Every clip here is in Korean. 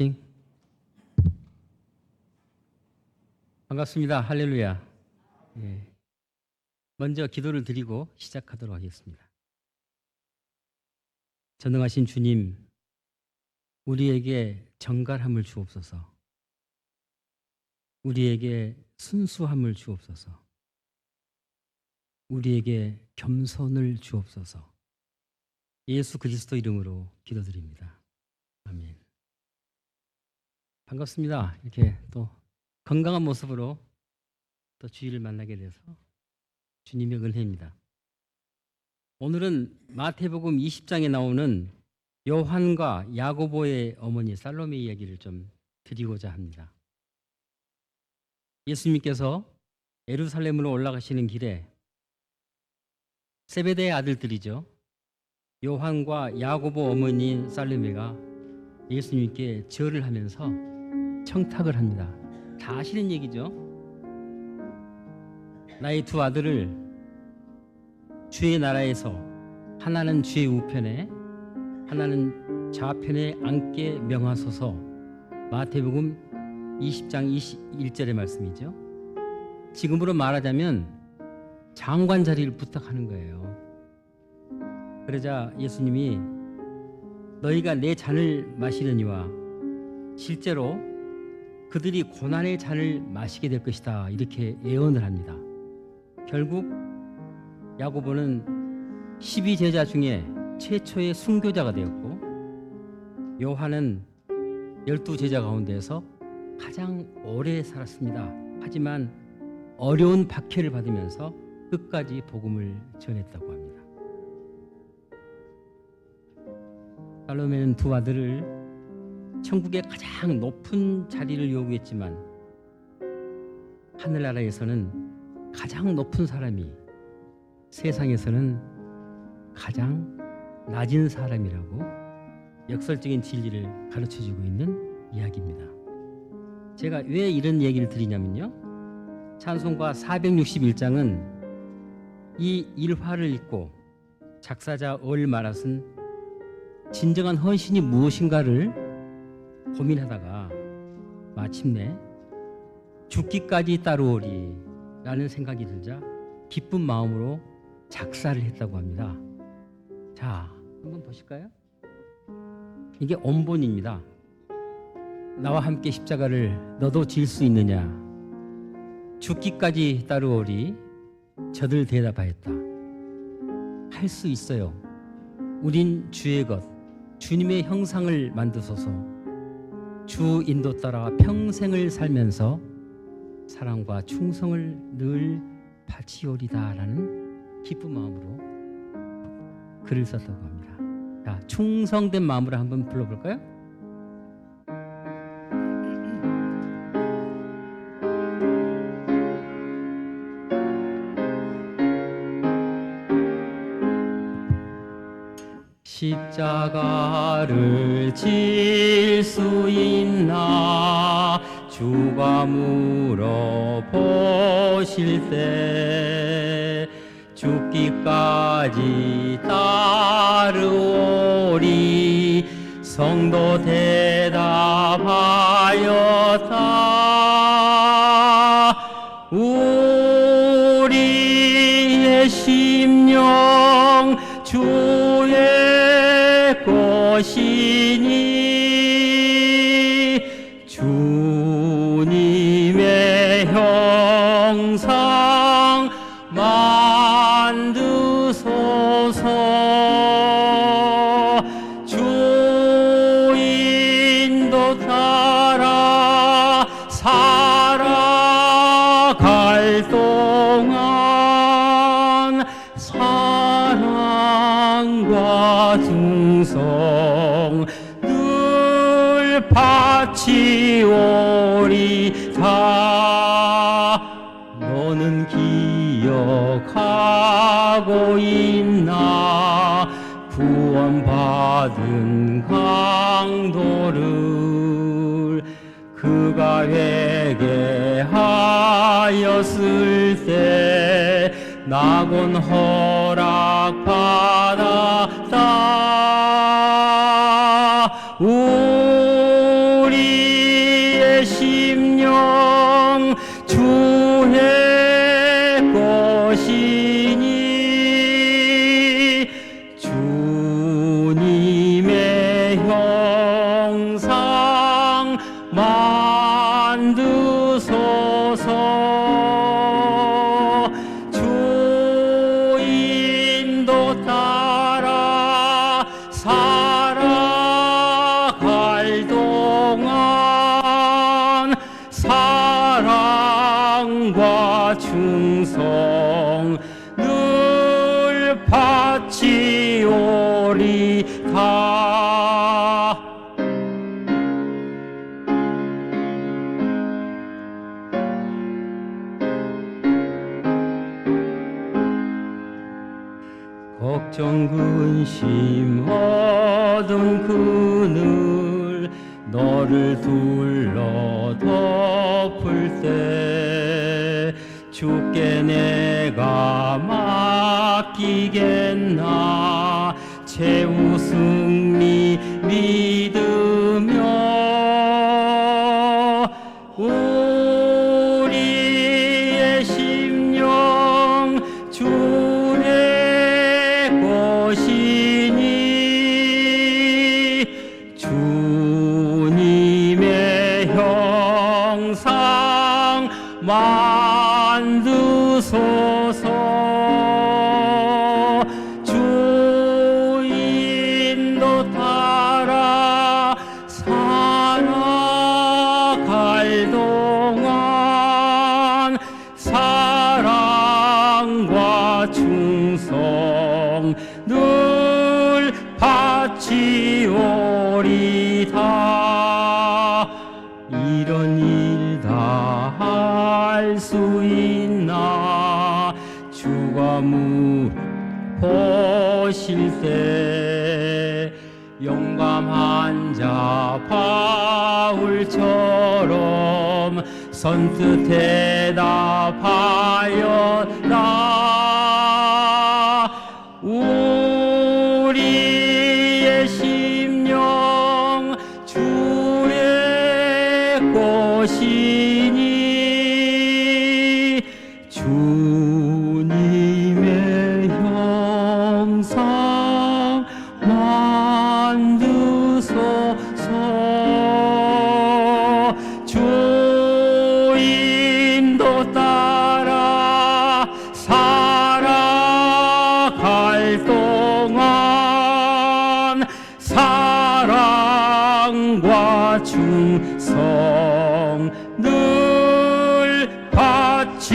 테스팅. 반갑습니다. 할렐루야. 예. 먼저 기도를 드리고 시작하도록 하겠습니다. 전능하신 주님, 우리에게 정갈함을 주옵소서. 우리에게 순수함을 주옵소서. 우리에게 겸손을 주옵소서. 예수 그리스도 이름으로 기도드립니다. 아멘. 반갑습니다. 이렇게 또 건강한 모습으로 또 주일을 만나게 돼서 주님의 은혜입니다. 오늘은 마태복음 20장에 나오는 요한과 야고보의 어머니 살로메 이야기를 좀 드리고자 합니다. 예수님께서 예루살렘으로 올라가시는 길에 세베대의 아들들이죠. 요한과 야고보 어머니인 살로메가 예수님께 절을 하면서 청탁을 합니다. 다 아시는 얘기죠. 나의 두 아들을 주의 나라에서 하나는 주의 우편에 하나는 좌편에 앉게 명하소서. 마태복음 20장 21절의 말씀이죠. 지금으로 말하자면 장관 자리를 부탁하는 거예요. 그러자 예수님이 너희가 내 잔을 마시려니와 실제로 그들이 고난의 잔을 마시게 될 것이다, 이렇게 예언을 합니다. 결국 야고보는 12제자 중에 최초의 순교자가 되었고, 요한은 12제자 가운데에서 가장 오래 살았습니다. 하지만 어려운 박해를 받으면서 끝까지 복음을 전했다고 합니다. 살로메는 두 아들을 천국의 가장 높은 자리를 요구했지만 하늘나라에서는 가장 높은 사람이 세상에서는 가장 낮은 사람이라고 역설적인 진리를 가르쳐주고 있는 이야기입니다. 제가 왜 이런 얘기를 드리냐면요, 찬송가 461장은 이 일화를 읽고 작사자 얼 마랏은 진정한 헌신이 무엇인가를 고민하다가 마침내 죽기까지 따르오리 라는 생각이 들자 기쁜 마음으로 작사를 했다고 합니다. 자, 한번 보실까요? 이게 원본입니다. 나와 함께 십자가를 너도 질 수 있느냐? 죽기까지 따르오리. 저들 대답하였다. 할 수 있어요. 우린 주의 것, 주님의 형상을 만드소서. 주 인도 따라 평생을 살면서 사랑과 충성을 늘 바치오리다 라는 기쁜 마음으로 글을 썼다고 합니다. 자, 충성된 마음으로 한번 불러볼까요? 십자가를 질 수 있나 주가 물어보실 때 죽기까지 따르오리. 성도 대답하였다. 우리의 심령 주의 것이니 주님의 형상 만드소서. 주 인도 따라 살아갈 동안 사랑과 충성 늘 바치오리다. 너는 기억하고 있나 구원받은 강도를. 그가 회개하였을 때 낙원 허락받았다. 우리 주의 것이니 주님의 형상 만드소서. 주 인도 따라 살아갈 동안 사랑과 충성 늘 바치오리다. 걱정 근심 어두운 그늘 너를 둘러 덮을 때 주께 내가 맡기겠나. 최후 승리 믿으며 우리의 심령 주의 것이니 주님의 형상 만드소서. 주 인도 따라 살아갈 동안 사랑과 충성 늘 바치오리다. 이런 일 다 할 수 있나. 주가 보실 때 용감한 자 바울처럼 선뜻 대답하여라. 우리의 심령 주의 것이니 주님의 형상 만드소서. 주 인도 따라 살아갈 동안 사랑과 충성 늘 바치오리다.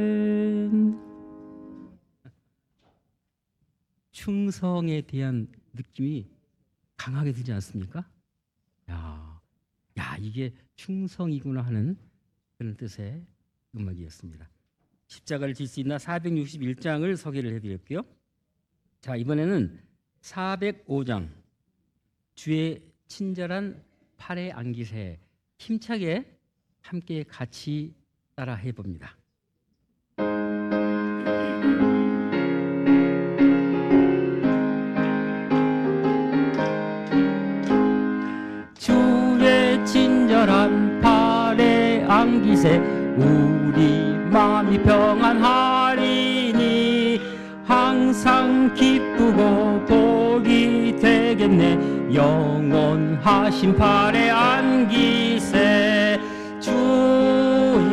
아멘. 충성에 대한 느낌이 강하게 들지 않습니까? 야, 이게 충성이구나 하는 그런 뜻의 음악이었습니다. 십자가를 질 수 있나 461장을 소개를 해드렸고요. 자, 이번에는 405장 주의 친절한 팔의 안기세 힘차게 함께 같이 따라 해봅니다. 주의 친절한 팔의 안기세 우리 마음이 평안하리니 항상 기쁘고 복이 되겠네. 영원하신 팔의 안기세 주의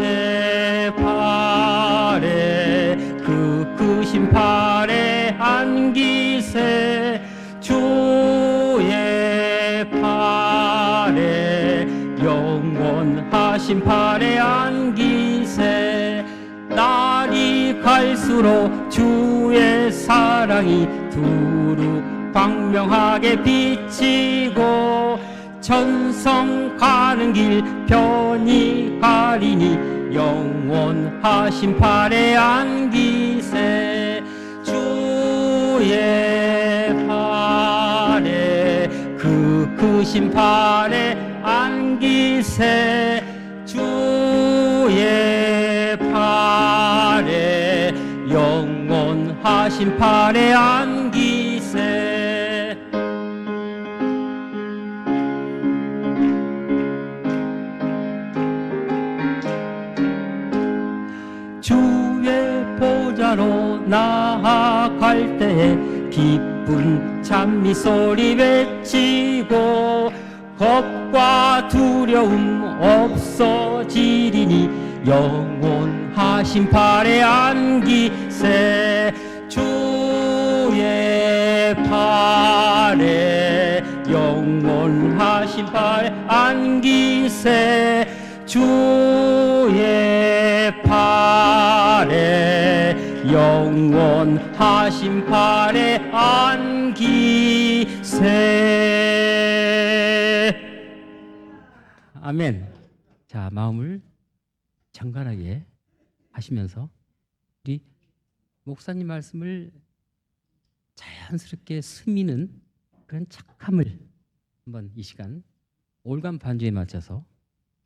팔에 그 크신 팔의 안기세 주의 팔에 영원하신 팔의 안기세. 날이 갈수록 주의 사랑이 두루 광명하게 비치고 천성 가는 길 편히 가리니 영원하신 팔의 안기세 주의 팔에 그 크신 팔의 안기세 주의 팔에 영원 하신 팔에 안기세 주의 보좌로 나아갈 때에 기쁜 찬미 소리 외치고 겁과 두려움 없어지리니 영원하신 팔에 안기세 주의 팔에 영원하신 팔에 안기세 주의 팔에 영원하신 팔에 안기세 아멘. 자, 마음을 정갈하게 하시면서 우리 목사님 말씀을 자연스럽게 스미는 그런 착함을 한번 이 시간 올감 반주에 맞춰서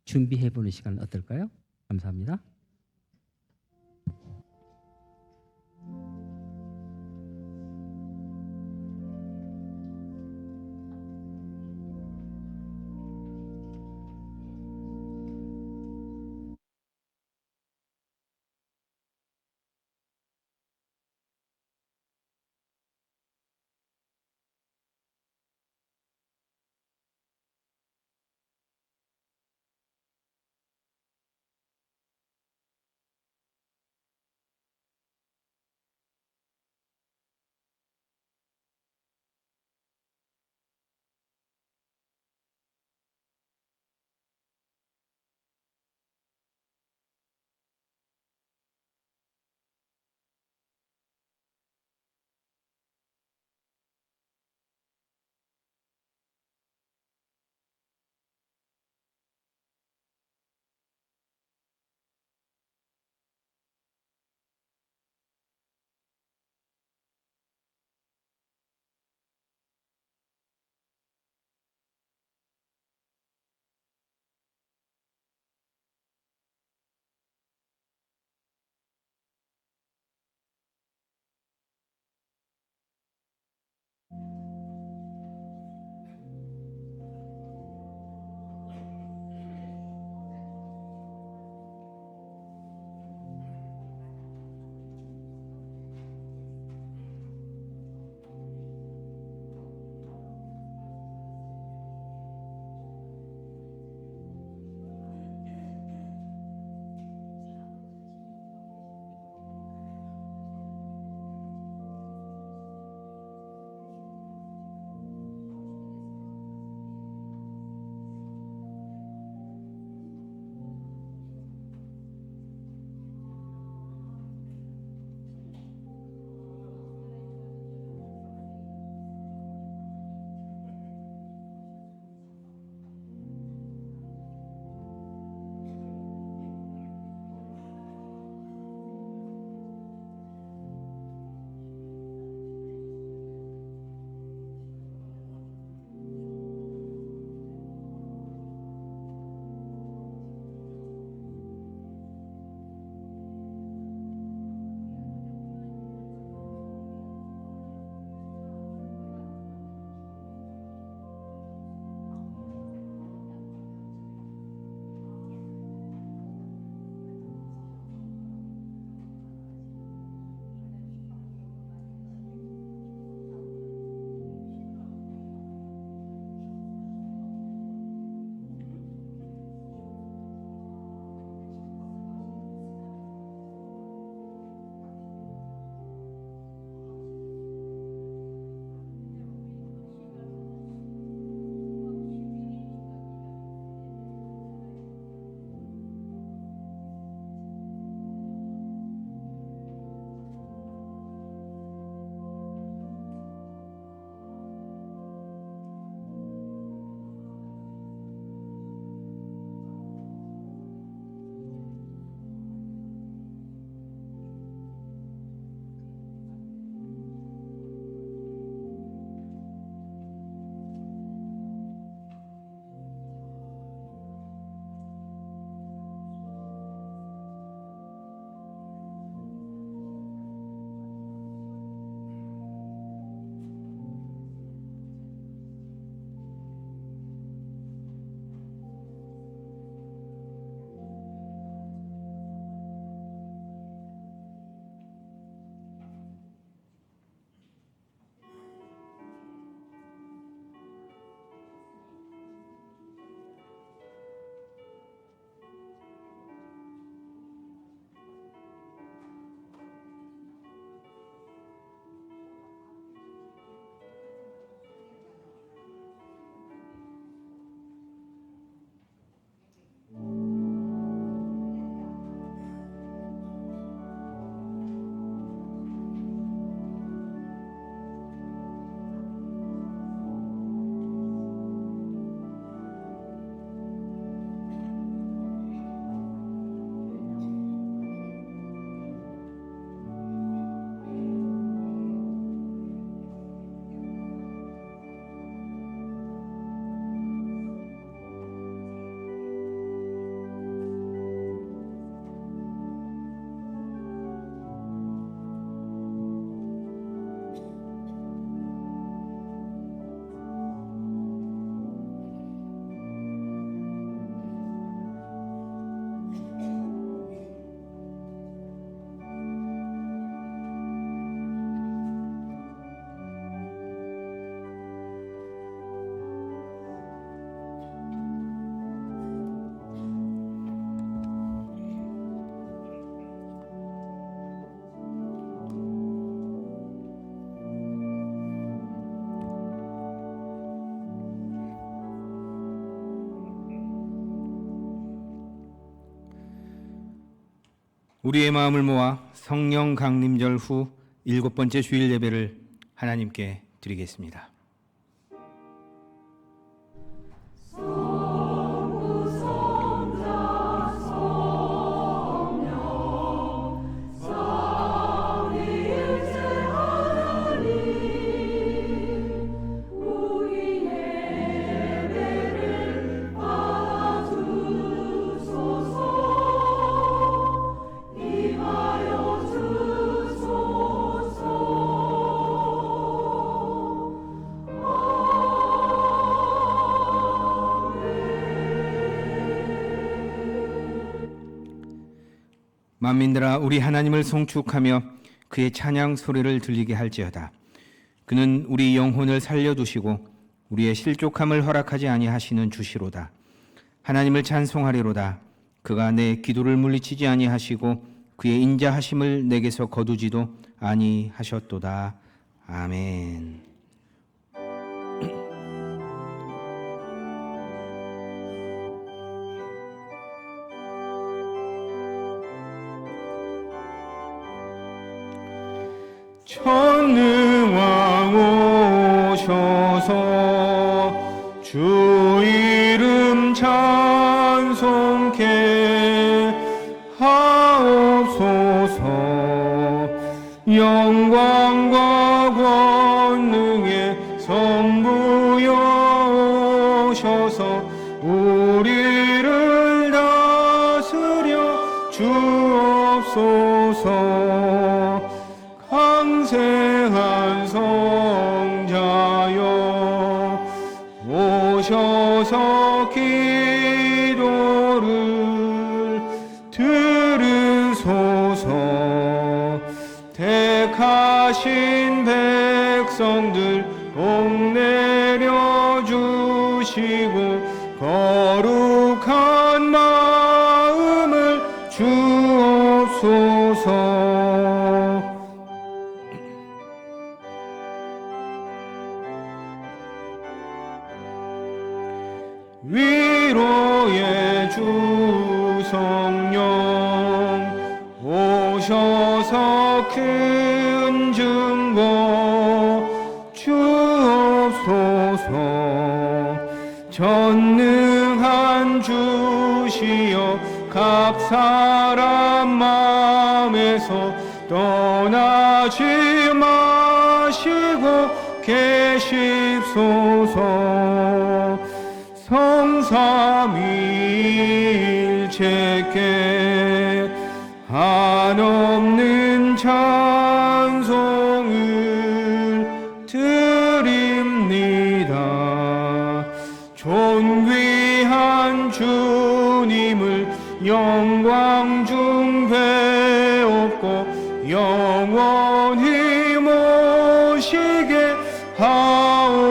준비해 보는 시간 어떨까요? 감사합니다. 우리의 마음을 모아 성령 강림절 후 7번째 주일 예배를 하나님께 드리겠습니다. 만민들아, 우리 하나님을 송축하며 그의 찬양 소리를 들리게 할지어다. 그는 우리 영혼을 살려두시고 우리의 실족함을 허락하지 아니하시는 주시로다. 하나님을 찬송하리로다. 그가 내 기도를 물리치지 아니하시고 그의 인자하심을 내게서 거두지도 아니하셨도다. 아멘. 전능왕 오셔서 주 이름 찬송케 하옵소서. 영광과 권능의 선부여 오셔서 우리를 다스려 주옵소서. 강세한 성자여 오셔서 기도를 들으소서. 택하신 백성들 복 내려주시고 거룩한 마음을 주옵소서. 위로의 주 성령 오셔서 큰 증거 주옵소서. 전능한 주시여 각 사람 마음에서 떠나지 마시고 계십소서. 성삼위일체께 한없는 찬송을 드립니다. 존귀한 주님을 영광 중 배웠고 영원히 모시게 하옵소서.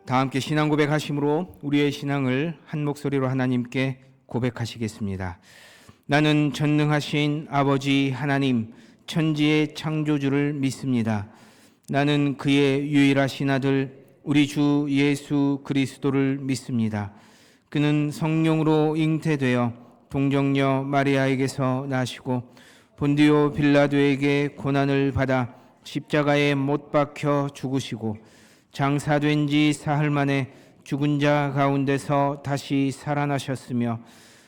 다 함께 신앙 고백하심으로 우리의 신앙을 한 목소리로 하나님께 고백하시겠습니다. 나는 전능하신 아버지 하나님, 천지의 창조주를 믿습니다. 나는 그의 유일하신 아들 우리 주 예수 그리스도를 믿습니다. 그는 성령으로 잉태되어 동정녀 마리아에게서 나시고 본디오 빌라도에게 고난을 받아 십자가에 못 박혀 죽으시고 장사된 지 사흘 만에 죽은 자 가운데서 다시 살아나셨으며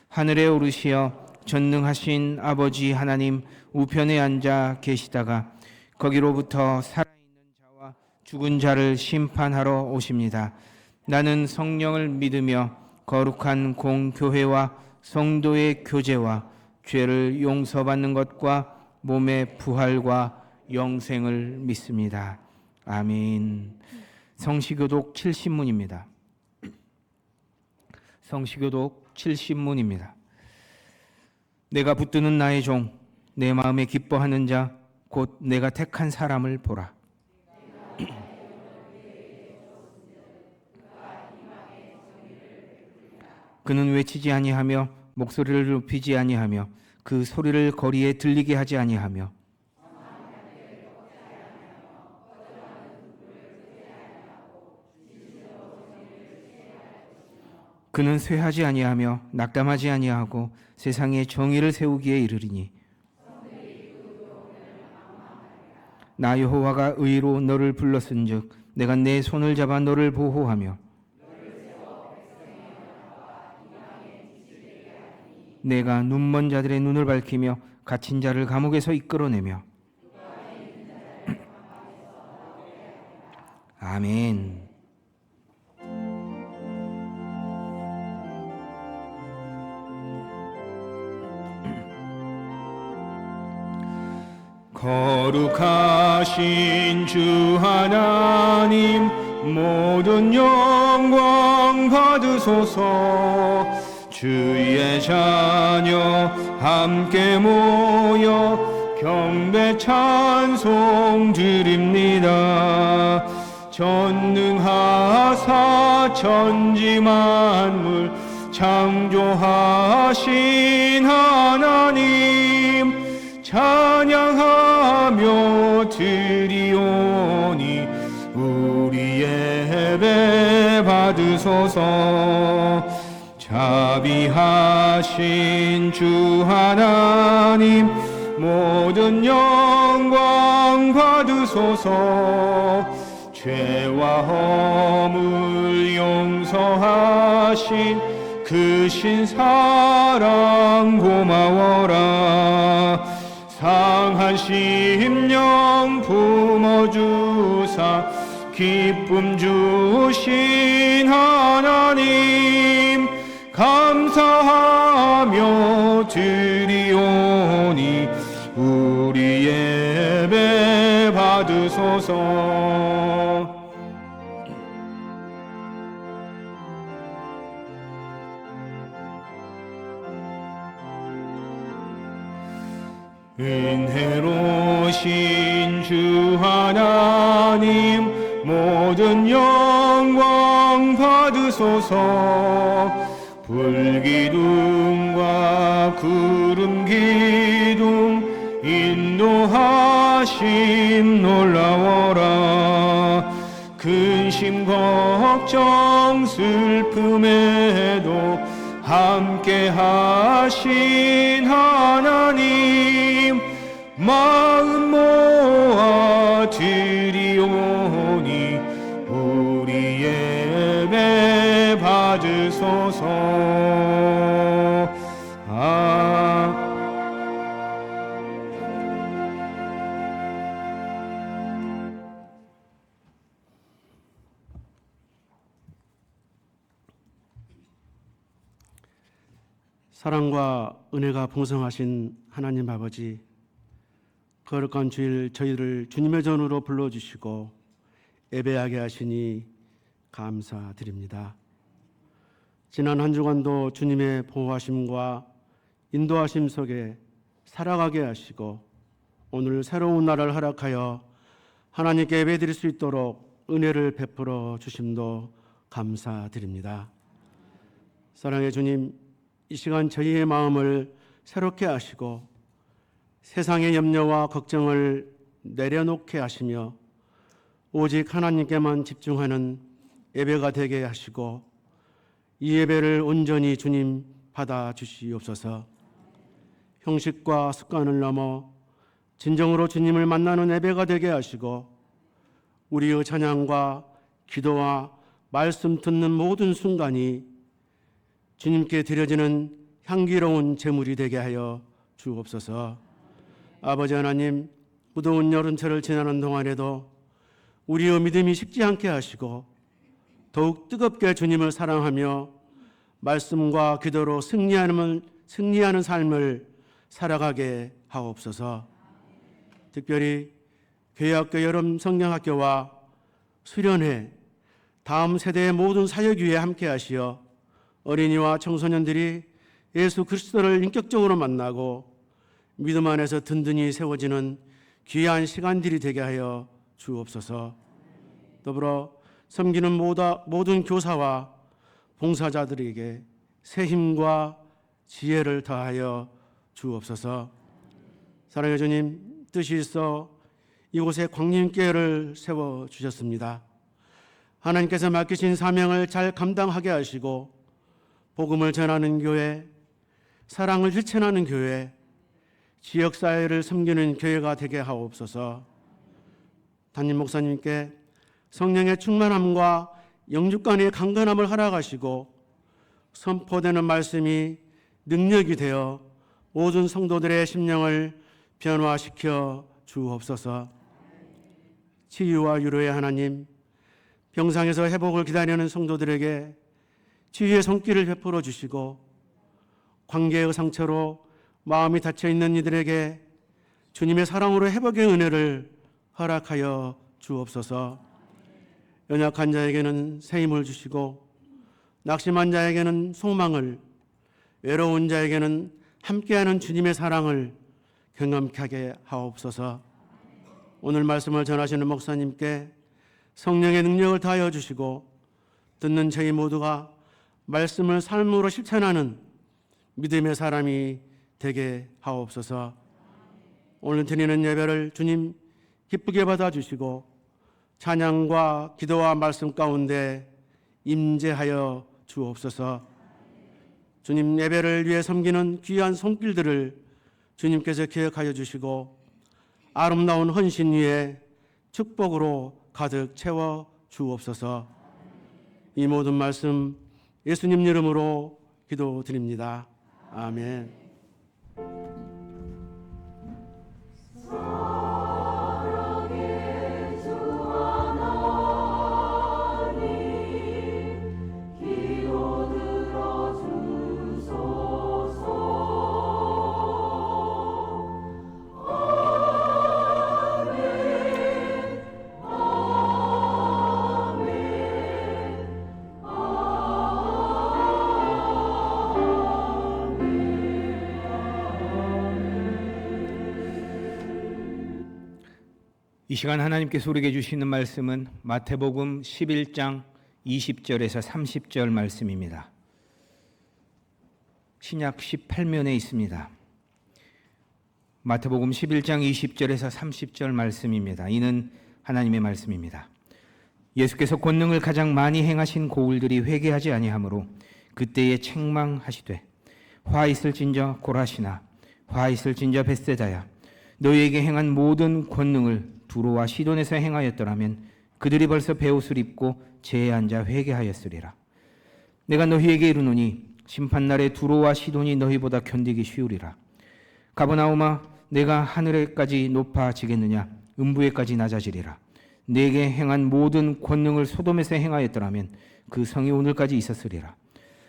하늘에 오르시어 전능하신 아버지 하나님 우편에 앉아 계시다가 거기로부터 살아있는 자와 죽은 자를 심판하러 오십니다. 나는 성령을 믿으며 거룩한 공교회와 성도의 교제와 죄를 용서받는 것과 몸의 부활과 영생을 믿습니다. 아멘. 성시교독 70문입니다. 성시교독 70문입니다. 내가 붙드는 나의 종, 내 마음에 기뻐하는 자, 곧 내가 택한 사람을 보라. 그는 외치지 아니하며 목소리를 높이지 아니하며 그 소리를 거리에 들리게 하지 아니하며 그는 쇠하지 아니하며 낙담하지 아니하고 세상에 정의를 세우기에 이르리니 나 여호와가 의로 너를 불렀은즉 내가 내 손을 잡아 너를 보호하며 내가 눈먼 자들의 눈을 밝히며 갇힌 자를 감옥에서 이끌어내며 아멘. 거룩하신 주 하나님 모든 영광 받으소서. 주의 자녀 함께 모여 경배 찬송 드립니다. 전능하사 천지 만물 창조하신 하나님 찬양하며 드리오니 우리 예배 받으소서. 자비하신 주 하나님 모든 영광 받으소서. 죄와 허물 용서하신 그 신사랑 고마워라. 상한 심령 품어주사 기쁨 주신 하나님 감사하며 드리오니 우리 예배 받으소서. 은혜로우신 주 하나님 모든 영광 받으소서. 불기둥과 구름기둥 인도하심 놀라워라. 근심 걱정 슬픔에도 함께 하신 하나님 마음 모아 드리오니 우리 예배 받으소서. 사랑과 은혜가 풍성하신 하나님 아버지, 거룩한 주일 저희를 주님의 전으로 불러주시고 예배하게 하시니 감사드립니다. 지난 한 주간도 주님의 보호하심과 인도하심 속에 살아가게 하시고 오늘 새로운 날을 허락하여 하나님께 예배드릴 수 있도록 은혜를 베풀어 주심도 감사드립니다. 사랑의 주님, 이 시간 저희의 마음을 새롭게 하시고 세상의 염려와 걱정을 내려놓게 하시며 오직 하나님께만 집중하는 예배가 되게 하시고 이 예배를 온전히 주님 받아 주시옵소서. 형식과 습관을 넘어 진정으로 주님을 만나는 예배가 되게 하시고 우리의 찬양과 기도와 말씀 듣는 모든 순간이 주님께 드려지는 향기로운 제물이 되게 하여 주옵소서. 아버지 하나님, 무더운 여름철을 지나는 동안에도 우리의 믿음이 식지 않게 하시고 더욱 뜨겁게 주님을 사랑하며 말씀과 기도로 승리하는 삶을 살아가게 하옵소서. 특별히 교회학교 여름 성경학교와 수련회 다음 세대의 모든 사역위에 함께 하시어 어린이와 청소년들이 예수 그리스도를 인격적으로 만나고 믿음 안에서 든든히 세워지는 귀한 시간들이 되게 하여 주옵소서. 더불어 섬기는 모든 교사와 봉사자들에게 새 힘과 지혜를 더하여 주옵소서. 사랑의 주님, 뜻이 있어 이곳에 광림교회를 세워주셨습니다. 하나님께서 맡기신 사명을 잘 감당하게 하시고 복음을 전하는 교회, 사랑을 실천하는 교회, 지역사회를 섬기는 교회가 되게 하옵소서. 담임 목사님께 성령의 충만함과 영육간의 강건함을 허락하시고 선포되는 말씀이 능력이 되어 모든 성도들의 심령을 변화시켜 주옵소서. 치유와 위로의 하나님, 병상에서 회복을 기다리는 성도들에게 치유의 손길을 베풀어 주시고 관계의 상처로 마음이 닫혀 있는 이들에게 주님의 사랑으로 회복의 은혜를 허락하여 주옵소서. 연약한 자에게는 새 힘을 주시고 낙심한 자에게는 소망을, 외로운 자에게는 함께하는 주님의 사랑을 경험케 하게 하옵소서. 오늘 말씀을 전하시는 목사님께 성령의 능력을 다하여 주시고 듣는 저희 모두가 말씀을 삶으로 실천하는 믿음의 사람이 되게 하옵소서. 오늘 드리는 예배를 주님 기쁘게 받아주시고 찬양과 기도와 말씀 가운데 임재하여 주옵소서. 주님 예배를 위해 섬기는 귀한 손길들을 주님께서 기억하여 주시고 아름다운 헌신 위에 축복으로 가득 채워 주옵소서. 이 모든 말씀 예수님 이름으로 기도드립니다. 아멘. 이 시간 하나님께서 우리에게 주시는 말씀은 마태복음 11장 20절에서 30절 말씀입니다. 신약 18면에 있습니다. 마태복음 11장 20절에서 30절 말씀입니다. 이는 하나님의 말씀입니다. 예수께서 권능을 가장 많이 행하신 고울들이 회개하지 아니하므로 그때에 책망하시되 화 있을진저 고라시나 화 있을진저 벳세다야 너희에게 행한 모든 권능을 두로와 시돈에서 행하였더라면 그들이 벌써 베옷을 입고 제에 앉아 회개하였으리라. 내가 너희에게 이르노니 심판날에 두로와 시돈이 너희보다 견디기 쉬우리라. 가버나움아 내가 하늘에까지 높아지겠느냐 음부에까지 낮아지리라. 내게 행한 모든 권능을 소돔에서 행하였더라면 그 성이 오늘까지 있었으리라.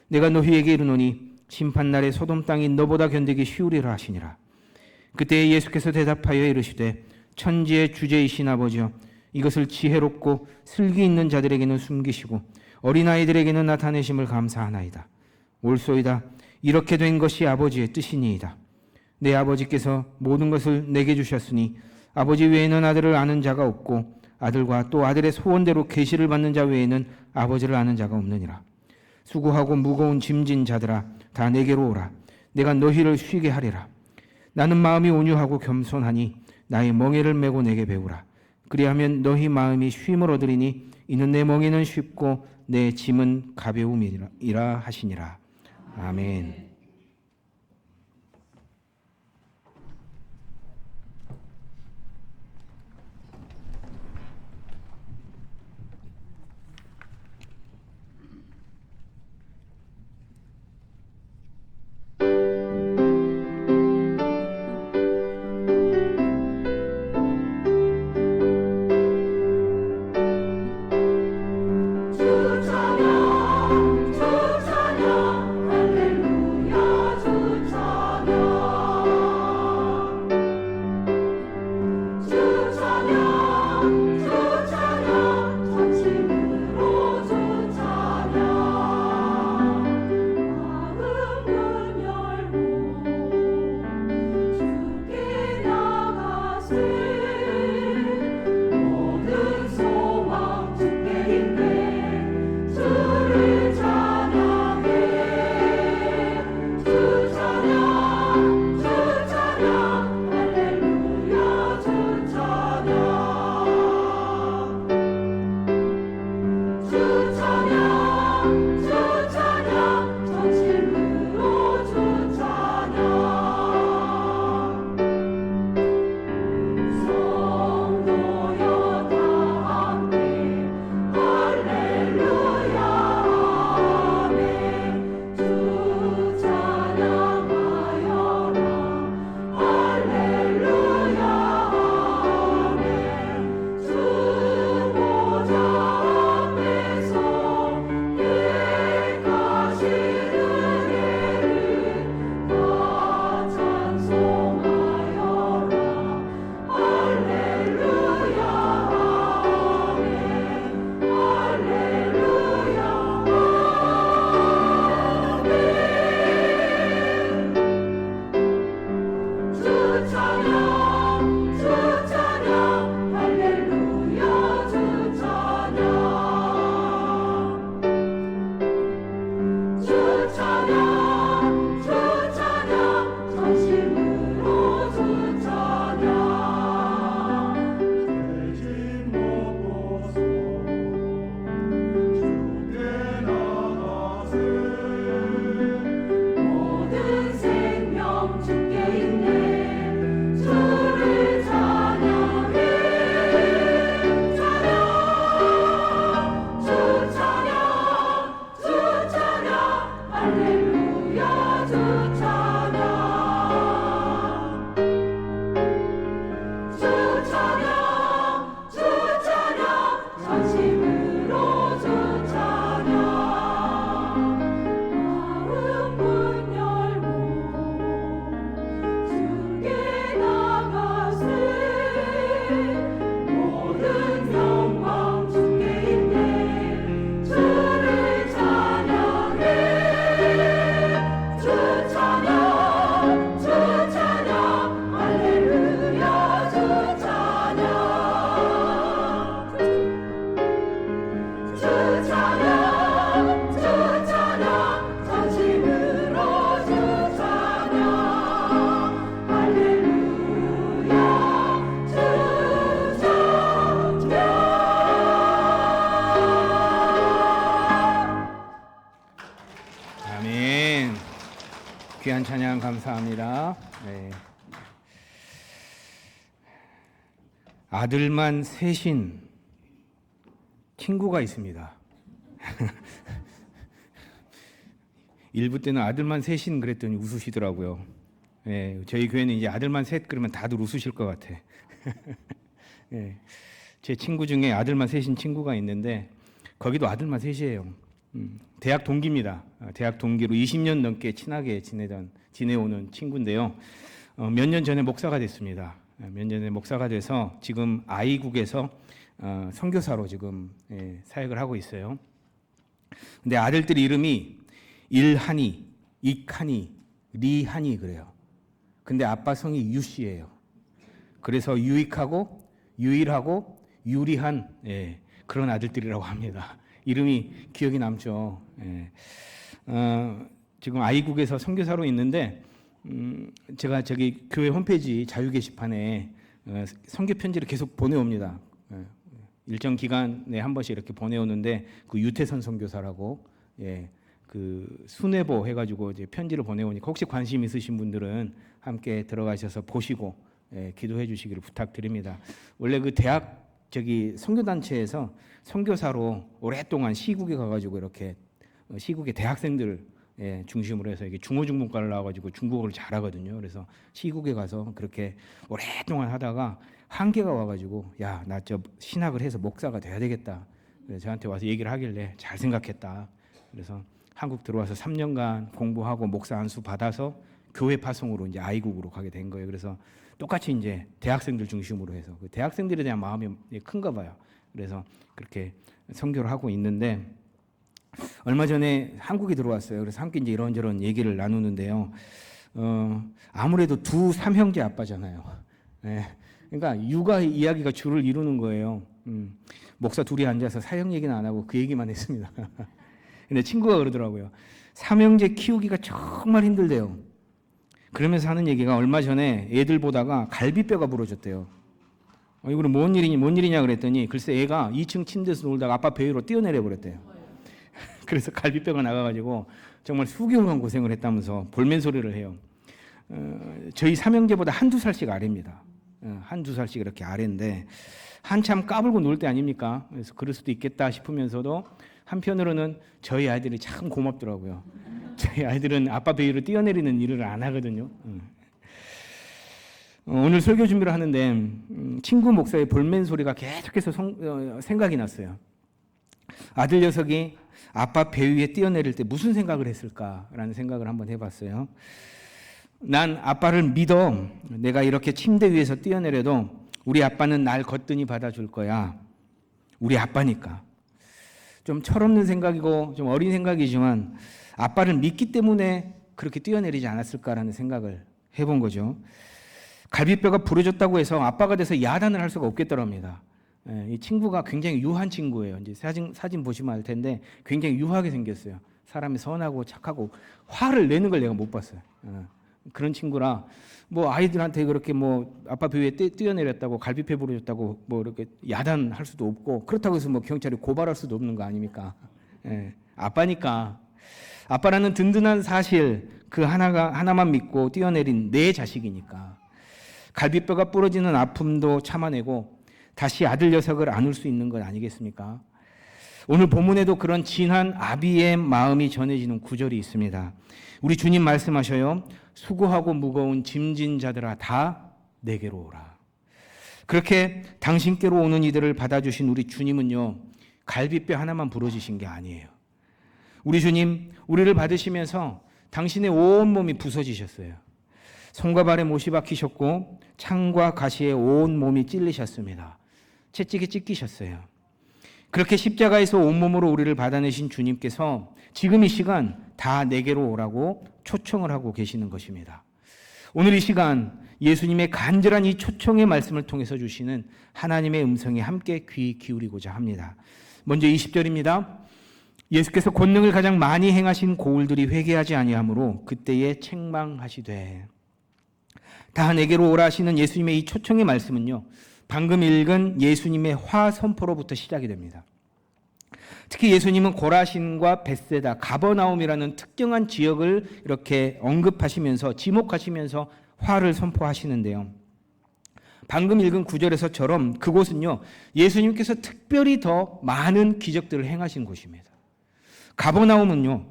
내가 너희에게 이르노니 심판날에 소돔 땅이 너보다 견디기 쉬우리라 하시니라. 그때 예수께서 대답하여 이르시되 천지의 주제이신 아버지여 이것을 지혜롭고 슬기 있는 자들에게는 숨기시고 어린아이들에게는 나타내심을 감사하나이다. 옳소이다. 이렇게 된 것이 아버지의 뜻이니이다. 내 아버지께서 모든 것을 내게 주셨으니 아버지 외에는 아들을 아는 자가 없고 아들과 또 아들의 소원대로 계시를 받는 자 외에는 아버지를 아는 자가 없느니라. 수고하고 무거운 짐진 자들아 다 내게로 오라. 내가 너희를 쉬게 하리라. 나는 마음이 온유하고 겸손하니 나의 멍에를 메고 내게 배우라. 그리하면 너희 마음이 쉼을 얻으리니 이는 내 멍에는 쉽고 내 짐은 가벼움이라 하시니라. 아멘. 주 찬양 할렐루야. 귀한 찬양 감사합니다. 네. 아들만 셋인 친구가 있습니다. 일부 때는 아들만 셋인 그랬더니 웃으시더라고요. 네, 저희 교회는 이제 아들만 셋 그러면 다들 웃으실 것 같아. 네, 제 친구 중에 아들만 셋인 친구가 있는데 거기도 아들만 셋이에요. 대학 동기입니다. 대학 동기로 20년 넘게 친하게 지내오는 친구인데요. 몇 년 전에 목사가 됐습니다. 몇 년 전에 목사가 돼서 지금 아이국에서 선교사로 지금 사역을 하고 있어요. 근데 아들들 이름이 일한이, 익한이, 리한이 그래요. 근데 아빠 성이 유씨예요. 그래서 유익하고 유일하고 유리한 그런 아들들이라고 합니다. 이름이 기억이 남죠. 지금 아이국에서 선교사로 있는데 제가 저기 교회 홈페이지 자유 게시판에 선교 편지를 계속 보내옵니다. 일정 기간에 한 번씩 이렇게 보내오는데 그 유태선 선교사라고 그 순회보 해가지고 이제 편지를 보내오니까 혹시 관심 있으신 분들은 함께 들어가셔서 보시고 기도해 주시기를 부탁드립니다. 원래 그 대학 저기 선교단체에서 선교사로 오랫동안 시국에 가가지고 이렇게 시국의 대학생들을 중심으로 해서 이게 중어중문과를 나와가지고 중국어를 잘하거든요. 그래서 시국에 가서 그렇게 오랫동안 하다가 한계가 와가지고 야, 나 저 신학을 해서 목사가 돼야 되겠다. 그래서 저한테 와서 얘기를 하길래 잘 생각했다. 그래서 한국 들어와서 3년간 공부하고 목사 안수 받아서 교회 파송으로 이제 아이국으로 가게 된 거예요. 그래서 똑같이 이제 대학생들 중심으로 해서 그 대학생들에 대한 마음이 큰가 봐요. 그래서 그렇게 선교를 하고 있는데 얼마 전에 한국에 들어왔어요. 그래서 함께 이제 이런저런 얘기를 나누는데요. 아무래도 두 삼형제 아빠잖아요. 그러니까 육아 이야기가 주를 이루는 거예요. 목사 둘이 앉아서 사형 얘기는 안 하고 그 얘기만 했습니다. 근데 친구가 그러더라고요. 삼형제 키우기가 정말 힘들대요. 그러면서 하는 얘기가 얼마 전에 애들 보다가 갈비뼈가 부러졌대요. 이거는 뭔 일이냐 그랬더니 글쎄 애가 2층 침대에서 놀다가 아빠 배 위로 뛰어내려 버렸대요. 그래서 갈비뼈가 나가가지고 정말 수개월간 고생을 했다면서 볼멘 소리를 해요. 저희 삼형제보다 한두 살씩 아래입니다. 한두 살씩 이렇게 아래인데 한참 까불고 놀 때 아닙니까? 그래서 그럴 수도 있겠다 싶으면서도 한편으로는 저희 아이들이 참 고맙더라고요. 저희 아이들은 아빠 배 위로 뛰어내리는 일을 안 하거든요. 오늘 설교 준비를 하는데 친구 목사의 볼멘 소리가 계속해서 생각이 났어요. 아들 녀석이 아빠 배 위에 뛰어내릴 때 무슨 생각을 했을까라는 생각을 한번 해봤어요. 난 아빠를 믿어. 내가 이렇게 침대 위에서 뛰어내려도 우리 아빠는 날 거뜬히 받아줄 거야. 우리 아빠니까. 좀 철없는 생각이고 좀 어린 생각이지만 아빠를 믿기 때문에 그렇게 뛰어내리지 않았을까라는 생각을 해본 거죠. 갈비뼈가 부러졌다고 해서 아빠가 돼서 야단을 할 수가 없겠더랍니다. 이 친구가 굉장히 유한 친구예요. 이제 사진 보시면 알 텐데 굉장히 유하게 생겼어요. 사람이 선하고 착하고 화를 내는 걸 내가 못 봤어요. 그런 친구라 뭐 아이들한테 그렇게 뭐 아빠 배 위에 뛰어내렸다고 갈비뼈 부러졌다고 뭐 이렇게 야단할 수도 없고 그렇다고 해서 뭐 경찰에 고발할 수도 없는 거 아닙니까? 아빠니까 아빠라는 든든한 사실 그 하나만 믿고 뛰어내린 내 자식이니까 갈비뼈가 부러지는 아픔도 참아내고 다시 아들 녀석을 안을 수 있는 것 아니겠습니까? 오늘 본문에도 그런 진한 아비의 마음이 전해지는 구절이 있습니다. 우리 주님 말씀하셔요. 수고하고 무거운 짐진 자들아 다 내게로 오라. 그렇게 당신께로 오는 이들을 받아주신 우리 주님은요. 갈비뼈 하나만 부러지신 게 아니에요. 우리 주님 우리를 받으시면서 당신의 온몸이 부서지셨어요. 손과 발에 못이 박히셨고 창과 가시에 온 몸이 찔리셨습니다. 채찍에 찢기셨어요. 그렇게 십자가에서 온몸으로 우리를 받아내신 주님께서 지금 이 시간 다 내게로 오라고 초청을 하고 계시는 것입니다. 오늘 이 시간 예수님의 간절한 이 초청의 말씀을 통해서 주시는 하나님의 음성에 함께 귀 기울이고자 합니다. 먼저 20절입니다. 예수께서 권능을 가장 많이 행하신 고울들이 회개하지 아니하므로 그때에 책망하시되. 다 내게로 오라 하시는 예수님의 이 초청의 말씀은요. 방금 읽은 예수님의 화 선포로부터 시작이 됩니다. 특히 예수님은 고라신과 벳세다, 가버나움이라는 특정한 지역을 이렇게 언급하시면서 지목하시면서 화를 선포하시는데요. 방금 읽은 구절에서처럼 그곳은요, 예수님께서 특별히 더 많은 기적들을 행하신 곳입니다. 가버나움은요,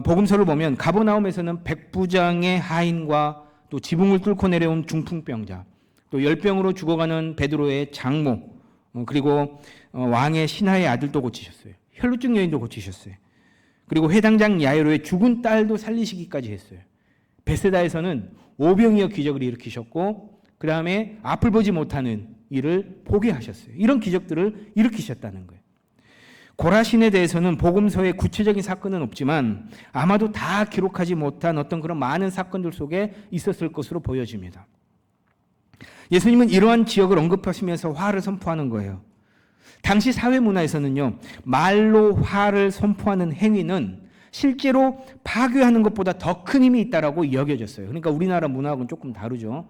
복음서를 보면 가버나움에서는 백부장의 하인과 또 지붕을 뚫고 내려온 중풍병자, 또 열병으로 죽어가는 베드로의 장모, 그리고 왕의 신하의 아들도 고치셨어요. 혈루증 여인도 고치셨어요. 그리고 회당장 야이로의 죽은 딸도 살리시기까지 했어요. 벳세다에서는 오병이어 기적을 일으키셨고, 그 다음에 앞을 보지 못하는 일을 보게 하셨어요. 이런 기적들을 일으키셨다는 거예요. 고라신에 대해서는 복음서에 구체적인 사건은 없지만 아마도 다 기록하지 못한 어떤 그런 많은 사건들 속에 있었을 것으로 보여집니다. 예수님은 이러한 지역을 언급하시면서 화를 선포하는 거예요. 당시 사회 문화에서는요, 말로 화를 선포하는 행위는 실제로 파괴하는 것보다 더 큰 힘이 있다라고 여겨졌어요. 그러니까 우리나라 문화하고는 조금 다르죠.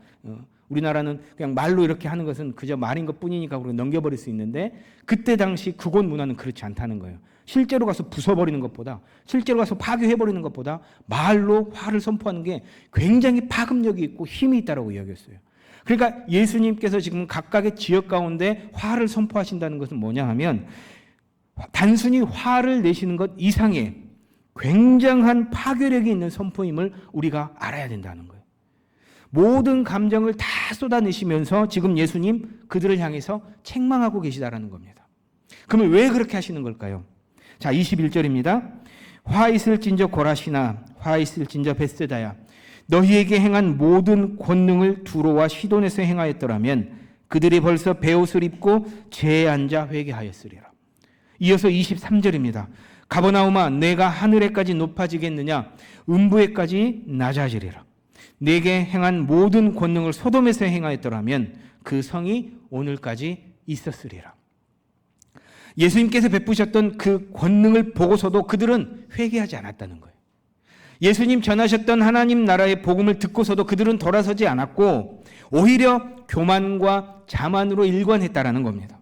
우리나라는 그냥 말로 이렇게 하는 것은 그저 말인 것 뿐이니까 그걸 넘겨버릴 수 있는데, 그때 당시 그곳 문화는 그렇지 않다는 거예요. 실제로 가서 부숴버리는 것보다, 실제로 가서 파괴해버리는 것보다 말로 화를 선포하는 게 굉장히 파급력이 있고 힘이 있다라고 여겼어요. 그러니까 예수님께서 지금 각각의 지역 가운데 화를 선포하신다는 것은 뭐냐 하면, 단순히 화를 내시는 것 이상의 굉장한 파괴력이 있는 선포임을 우리가 알아야 된다는 거예요. 모든 감정을 다 쏟아내시면서 지금 예수님 그들을 향해서 책망하고 계시다라는 겁니다. 그러면 왜 그렇게 하시는 걸까요? 자, 21절입니다. 화 있을진저 고라시나 화 있을진저 벳세다야, 너희에게 행한 모든 권능을 두로와 시돈에서 행하였더라면 그들이 벌써 베옷을 입고 재에 앉아 회개하였으리라. 이어서 23절입니다. 가버나움아, 내가 하늘에까지 높아지겠느냐? 음부에까지 낮아지리라. 내게 행한 모든 권능을 소돔에서 행하였더라면 그 성이 오늘까지 있었으리라. 예수님께서 베푸셨던 그 권능을 보고서도 그들은 회개하지 않았다는 거예요. 예수님 전하셨던 하나님 나라의 복음을 듣고서도 그들은 돌아서지 않았고 오히려 교만과 자만으로 일관했다라는 겁니다.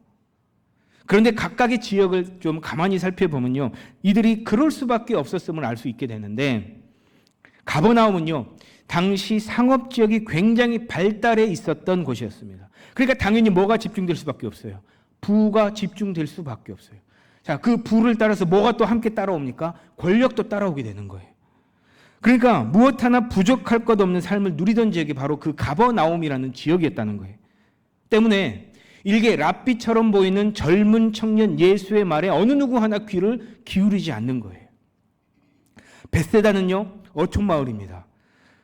그런데 각각의 지역을 좀 가만히 살펴보면요, 이들이 그럴 수밖에 없었음을 알 수 있게 되는데, 가버나움은요, 당시 상업 지역이 굉장히 발달해 있었던 곳이었습니다. 그러니까 당연히 뭐가 집중될 수밖에 없어요? 부가 집중될 수밖에 없어요. 자, 그 부를 따라서 뭐가 또 함께 따라옵니까? 권력도 따라오게 되는 거예요. 그러니까 무엇 하나 부족할 것 없는 삶을 누리던 지역이 바로 그 가버나움이라는 지역이었다는 거예요. 때문에 일개 랍비처럼 보이는 젊은 청년 예수의 말에 어느 누구 하나 귀를 기울이지 않는 거예요. 벳세다는요, 어촌마을입니다.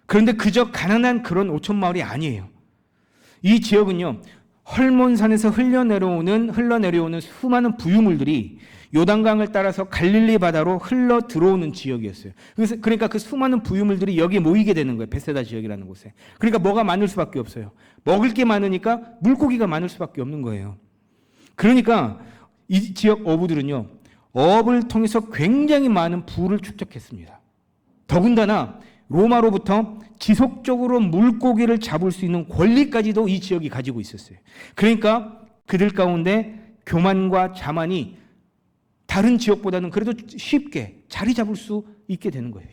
그런데 그저 가난한 그런 어촌마을이 아니에요. 이 지역은요, 헐몬산에서 흘러내려오는 수많은 부유물들이 요단강을 따라서 갈릴리 바다로 흘러 들어오는 지역이었어요. 그러니까 그 수많은 부유물들이 여기에 모이게 되는 거예요. 벳세다 지역이라는 곳에. 그러니까 뭐가 많을 수밖에 없어요. 먹을 게 많으니까 물고기가 많을 수밖에 없는 거예요. 그러니까 이 지역 어부들은요, 어업을 통해서 굉장히 많은 부를 축적했습니다. 더군다나 로마로부터 지속적으로 물고기를 잡을 수 있는 권리까지도 이 지역이 가지고 있었어요. 그러니까 그들 가운데 교만과 자만이 다른 지역보다는 그래도 쉽게 자리 잡을 수 있게 되는 거예요.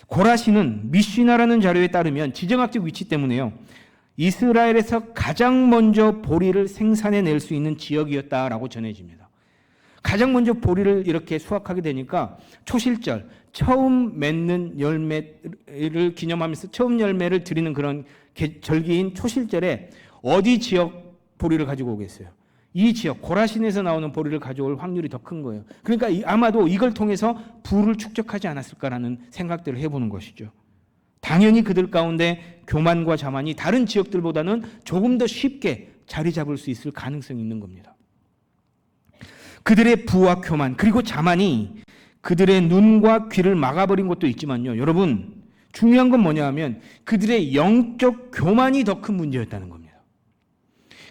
고라신은 미시나라는 자료에 따르면 지정학적 위치 때문에요, 이스라엘에서 가장 먼저 보리를 생산해낼 수 있는 지역이었다라고 전해집니다. 가장 먼저 보리를 이렇게 수확하게 되니까 초실절, 처음 맺는 열매를 기념하면서 처음 열매를 드리는 그런 절기인 초실절에 어디 지역 보리를 가지고 오겠어요? 이 지역 고라신에서 나오는 보리를 가져올 확률이 더 큰 거예요. 그러니까 아마도 이걸 통해서 부를 축적하지 않았을까라는 생각들을 해보는 것이죠. 당연히 그들 가운데 교만과 자만이 다른 지역들보다는 조금 더 쉽게 자리 잡을 수 있을 가능성이 있는 겁니다. 그들의 부와 교만 그리고 자만이 그들의 눈과 귀를 막아버린 것도 있지만요, 여러분, 중요한 건 뭐냐 하면 그들의 영적 교만이 더 큰 문제였다는 겁니다.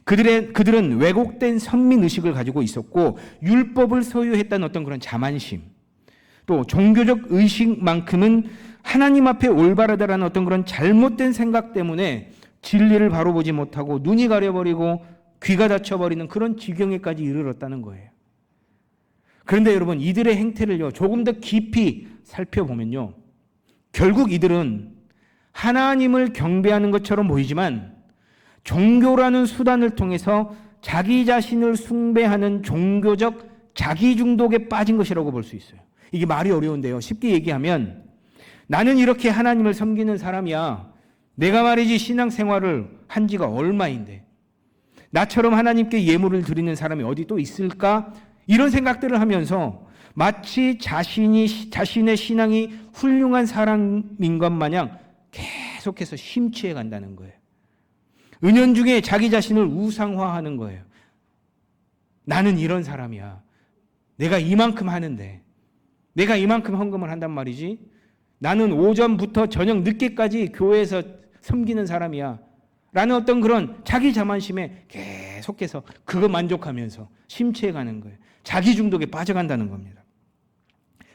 그들은 왜곡된 선민의식을 가지고 있었고 율법을 소유했다는 어떤 그런 자만심, 또 종교적 의식만큼은 하나님 앞에 올바르다라는 어떤 그런 잘못된 생각 때문에 진리를 바로 보지 못하고 눈이 가려버리고 귀가 닫혀버리는 그런 지경에까지 이르렀다는 거예요. 그런데 여러분, 이들의 행태를요, 조금 더 깊이 살펴보면요, 결국 이들은 하나님을 경배하는 것처럼 보이지만 종교라는 수단을 통해서 자기 자신을 숭배하는 종교적 자기 중독에 빠진 것이라고 볼 수 있어요. 이게 말이 어려운데요. 쉽게 얘기하면 나는 이렇게 하나님을 섬기는 사람이야. 내가 말이지 신앙생활을 한 지가 얼마인데 나처럼 하나님께 예물을 드리는 사람이 어디 또 있을까? 이런 생각들을 하면서 마치 자신의 신앙이 훌륭한 사람인 것 마냥 계속해서 심취해 간다는 거예요. 은연중에 자기 자신을 우상화하는 거예요. 나는 이런 사람이야. 내가 이만큼 하는데, 내가 이만큼 헌금을 한단 말이지. 나는 오전부터 저녁 늦게까지 교회에서 섬기는 사람이야. 라는 어떤 그런 자기 자만심에 계속해서 그거 만족하면서 심취해 가는 거예요. 자기 중독에 빠져간다는 겁니다.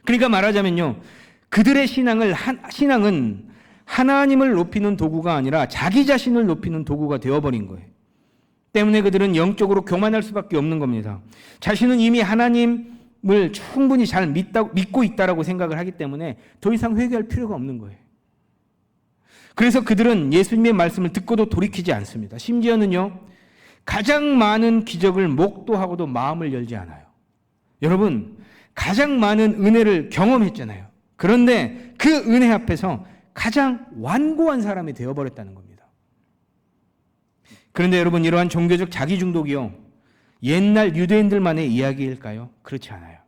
그러니까 말하자면요, 그들의 신앙은 하나님을 높이는 도구가 아니라 자기 자신을 높이는 도구가 되어버린 거예요. 때문에 그들은 영적으로 교만할 수밖에 없는 겁니다. 자신은 이미 하나님을 충분히 잘 믿고 있다라고 생각을 하기 때문에 더 이상 회개할 필요가 없는 거예요. 그래서 그들은 예수님의 말씀을 듣고도 돌이키지 않습니다. 심지어는요, 가장 많은 기적을 목도하고도 마음을 열지 않아요. 여러분, 가장 많은 은혜를 경험했잖아요. 그런데 그 은혜 앞에서 가장 완고한 사람이 되어버렸다는 겁니다. 그런데 여러분, 이러한 종교적 자기 중독이요, 옛날 유대인들만의 이야기일까요? 그렇지 않아요.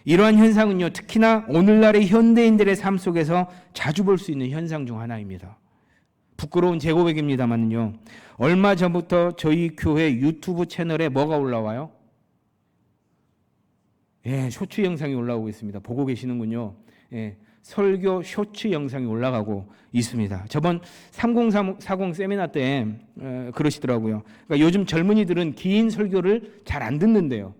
이러한 현상은요, 특히나 오늘날의 현대인들의 삶 속에서 자주 볼 수 있는 현상 중 하나입니다. 부끄러운 제 고백입니다만요, 얼마 전부터 저희 교회 유튜브 채널에 뭐가 올라와요? 예, 쇼츠 영상이 올라오고 있습니다. 보고 계시는군요. 예, 설교 쇼츠 영상이 올라가고 있습니다. 저번 3040 세미나 때 그러시더라고요. 그러니까 요즘 젊은이들은 긴 설교를 잘 안 듣는데요.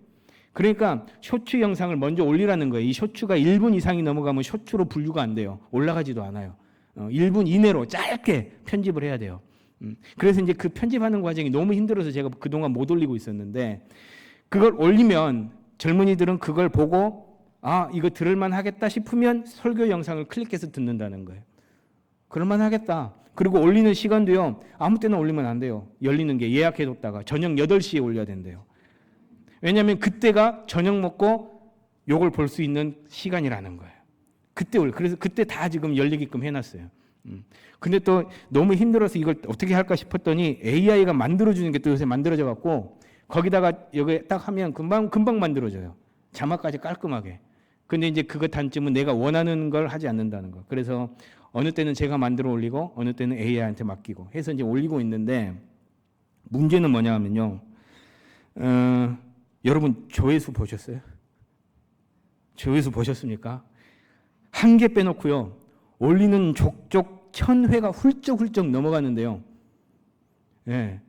그러니까 쇼츠 영상을 먼저 올리라는 거예요. 이 쇼츠가 1분 이상이 넘어가면 쇼츠로 분류가 안 돼요. 올라가지도 않아요. 1분 이내로 짧게 편집을 해야 돼요. 그래서 이제 그 편집하는 과정이 너무 힘들어서 제가 그동안 못 올리고 있었는데, 그걸 올리면 젊은이들은 그걸 보고 이거 들을만 하겠다 싶으면 설교 영상을 클릭해서 듣는다는 거예요. 그럴만 하겠다. 그리고 올리는 시간도요, 아무 때나 올리면 안 돼요. 열리는 게 예약해뒀다가 저녁 8시에 올려야 된대요. 왜냐하면 그때가 저녁 먹고 요걸 볼 수 있는 시간이라는 거예요. 그래서 그때 다 지금 열리게끔 해놨어요. 근데 또 너무 힘들어서 이걸 어떻게 할까 싶었더니 AI가 만들어주는 게 또 요새 만들어져 갖고 거기다가 여기 딱 하면 금방 만들어져요. 자막까지 깔끔하게. 근데 이제 그거 단점은 내가 원하는 걸 하지 않는다는 거. 그래서 어느 때는 제가 만들어 올리고 어느 때는 AI한테 맡기고 해서 이제 올리고 있는데, 문제는 뭐냐 하면요, 여러분 조회수 보셨어요? 조회수 보셨습니까? 한 개 빼놓고요, 올리는 족족 1000회가 훌쩍훌쩍 넘어가는데요. 예.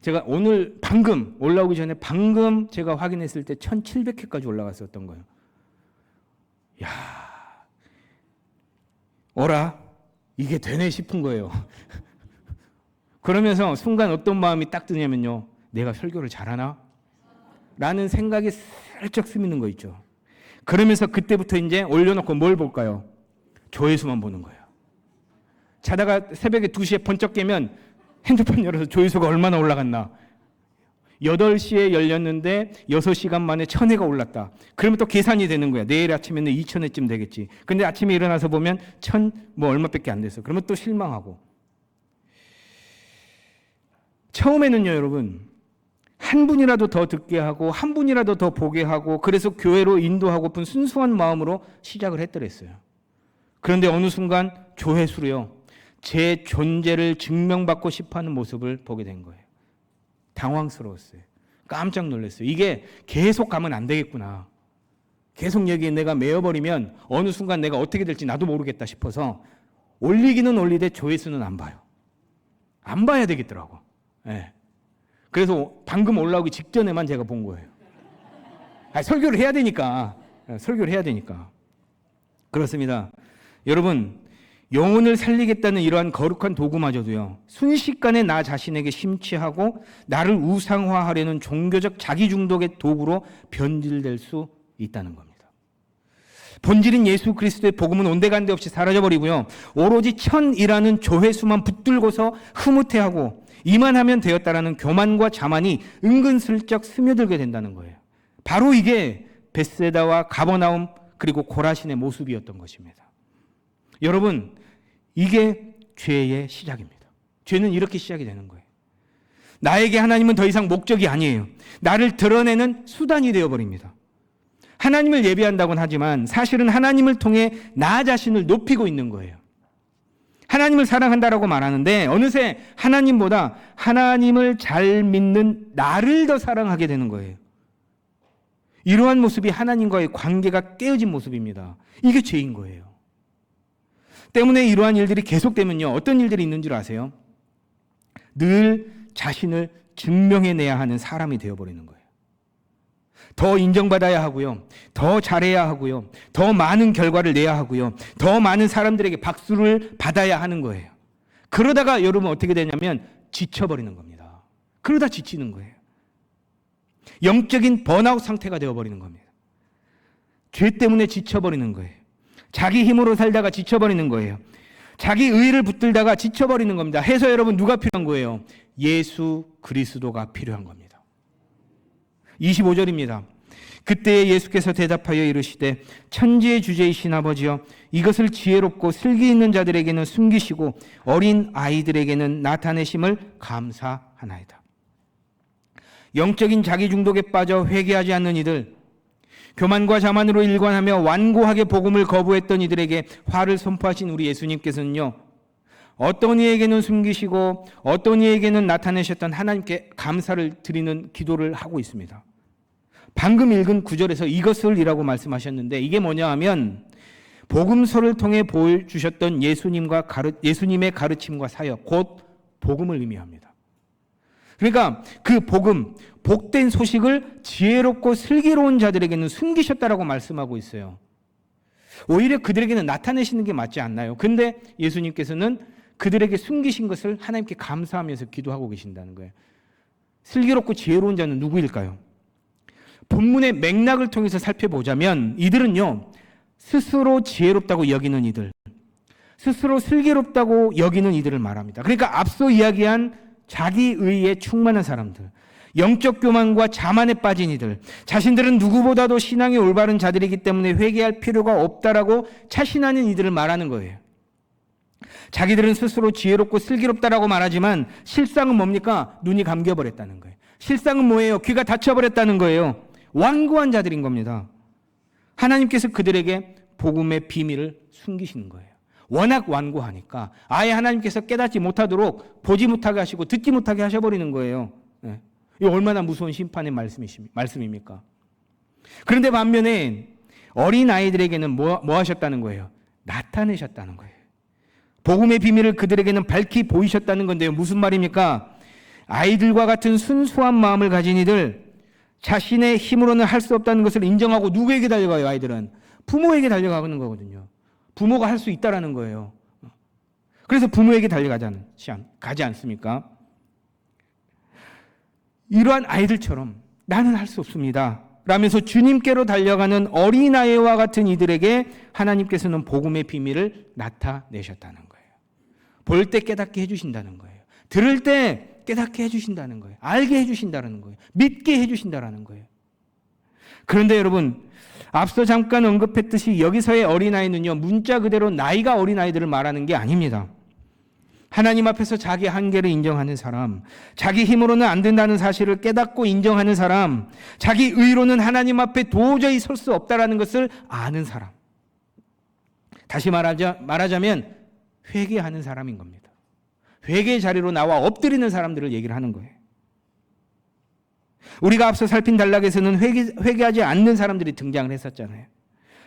제가 오늘 방금 올라오기 전에 방금 제가 확인했을 때 1700회까지 올라갔었던 거예요. 야, 어라? 이게 되네 싶은 거예요. 그러면서 순간 어떤 마음이 딱 드냐면요, 내가 설교를 잘하나? 라는 생각이 슬쩍 스미는 거 있죠. 그러면서 그때부터 이제 올려놓고 뭘 볼까요? 조회수만 보는 거예요. 자다가 새벽에 2시에 번쩍 깨면 핸드폰 열어서 조회수가 얼마나 올라갔나. 8시에 열렸는데 6시간 만에 1000회가 올랐다. 그러면 또 계산이 되는 거야. 내일 아침에는 2000회쯤 되겠지. 근데 아침에 일어나서 보면 1000 뭐 얼마밖에 안 됐어. 그러면 또 실망하고. 처음에는요, 여러분, 한 분이라도 더 듣게 하고 한 분이라도 더 보게 하고, 그래서 교회로 인도하고픈 순수한 마음으로 시작을 했더랬어요. 그런데 어느 순간 조회수로요, 제 존재를 증명받고 싶어하는 모습을 보게 된 거예요. 당황스러웠어요. 깜짝 놀랐어요. 이게 계속 가면 안 되겠구나. 계속 여기에 내가 매여버리면 어느 순간 내가 어떻게 될지 나도 모르겠다 싶어서 올리기는 올리되 조회수는 안 봐요. 안 봐야 되겠더라고. 네. 그래서 방금 올라오기 직전에만 제가 본 거예요. 설교를 해야 되니까. 설교를 해야 되니까. 그렇습니다. 여러분, 영혼을 살리겠다는 이러한 거룩한 도구마저도요, 순식간에 나 자신에게 심취하고 나를 우상화하려는 종교적 자기 중독의 도구로 변질될 수 있다는 겁니다. 본질인 예수 그리스도의 복음은 온데간데 없이 사라져버리고요, 오로지 천이라는 조회수만 붙들고서 흐뭇해하고 이만하면 되었다라는 교만과 자만이 은근슬쩍 스며들게 된다는 거예요. 바로 이게 벳세다와 가버나움 그리고 고라신의 모습이었던 것입니다. 여러분, 이게 죄의 시작입니다. 죄는 이렇게 시작이 되는 거예요. 나에게 하나님은 더 이상 목적이 아니에요. 나를 드러내는 수단이 되어버립니다. 하나님을 예배한다고는 하지만 사실은 하나님을 통해 나 자신을 높이고 있는 거예요. 하나님을 사랑한다라고 말하는데 어느새 하나님보다 하나님을 잘 믿는 나를 더 사랑하게 되는 거예요. 이러한 모습이 하나님과의 관계가 깨어진 모습입니다. 이게 죄인 거예요. 때문에 이러한 일들이 계속되면요, 어떤 일들이 있는 줄 아세요? 늘 자신을 증명해내야 하는 사람이 되어버리는 거예요. 더 인정받아야 하고요, 더 잘해야 하고요, 더 많은 결과를 내야 하고요, 더 많은 사람들에게 박수를 받아야 하는 거예요. 그러다가 여러분 어떻게 되냐면 지쳐버리는 겁니다. 그러다 지치는 거예요. 영적인 번아웃 상태가 되어버리는 겁니다. 죄 때문에 지쳐버리는 거예요. 자기 힘으로 살다가 지쳐버리는 거예요. 자기 의의를 붙들다가 지쳐버리는 겁니다. 해서 여러분 누가 필요한 거예요? 예수 그리스도가 필요한 겁니다. 25절입니다. 그때 예수께서 대답하여 이르시되 천지의 주제이신 아버지여, 이것을 지혜롭고 슬기 있는 자들에게는 숨기시고 어린 아이들에게는 나타내심을 감사하나이다. 영적인 자기 중독에 빠져 회개하지 않는 이들, 교만과 자만으로 일관하며 완고하게 복음을 거부했던 이들에게 화를 선포하신 우리 예수님께서는요, 어떤 이에게는 숨기시고 어떤 이에게는 나타내셨던 하나님께 감사를 드리는 기도를 하고 있습니다. 방금 읽은 9절에서 이것을 이라고 말씀하셨는데 이게 뭐냐 하면 복음서를 통해 보여주셨던 예수님의 가르침과 사역, 곧 복음을 의미합니다. 그러니까 그 복음, 복된 소식을 지혜롭고 슬기로운 자들에게는 숨기셨다라고 말씀하고 있어요. 오히려 그들에게는 나타내시는 게 맞지 않나요? 근데 예수님께서는 그들에게 숨기신 것을 하나님께 감사하면서 기도하고 계신다는 거예요. 슬기롭고 지혜로운 자는 누구일까요? 본문의 맥락을 통해서 살펴보자면 이들은요, 스스로 지혜롭다고 여기는 이들, 스스로 슬기롭다고 여기는 이들을 말합니다. 그러니까 앞서 이야기한 자기의에 충만한 사람들, 영적 교만과 자만에 빠진 이들, 자신들은 누구보다도 신앙이 올바른 자들이기 때문에 회개할 필요가 없다라고 자신하는 이들을 말하는 거예요. 자기들은 스스로 지혜롭고 슬기롭다라고 말하지만 실상은 뭡니까? 눈이 감겨버렸다는 거예요. 실상은 뭐예요? 귀가 닫혀버렸다는 거예요. 완고한 자들인 겁니다. 하나님께서 그들에게 복음의 비밀을 숨기시는 거예요. 워낙 완고하니까 아예 하나님께서 깨닫지 못하도록 보지 못하게 하시고 듣지 못하게 하셔버리는 거예요. 네. 이 얼마나 무서운 심판의 말씀입니까? 그런데 반면에 어린 아이들에게는 뭐 하셨다는 거예요? 나타내셨다는 거예요. 복음의 비밀을 그들에게는 밝히 보이셨다는 건데요. 무슨 말입니까? 아이들과 같은 순수한 마음을 가진 이들, 자신의 힘으로는 할 수 없다는 것을 인정하고 누구에게 달려가요? 아이들은 부모에게 달려가는 거거든요. 부모가 할 수 있다라는 거예요. 그래서 부모에게 가지 않습니까? 이러한 아이들처럼 나는 할 수 없습니다 라면서 주님께로 달려가는 어린아이와 같은 이들에게 하나님께서는 복음의 비밀을 나타내셨다는 거예요. 볼 때 깨닫게 해주신다는 거예요. 들을 때 깨닫게 해주신다는 거예요. 알게 해주신다는 거예요. 믿게 해주신다는 거예요. 그런데 여러분, 앞서 잠깐 언급했듯이 여기서의 어린아이는요, 문자 그대로 나이가 어린아이들을 말하는 게 아닙니다. 하나님 앞에서 자기 한계를 인정하는 사람, 자기 힘으로는 안 된다는 사실을 깨닫고 인정하는 사람, 자기 의로는 하나님 앞에 도저히 설 수 없다라는 것을 아는 사람. 다시 말하자면 회개하는 사람인 겁니다. 회개의 자리로 나와 엎드리는 사람들을 얘기를 하는 거예요. 우리가 앞서 살핀 단락에서는 회개하지 않는 사람들이 등장을 했었잖아요.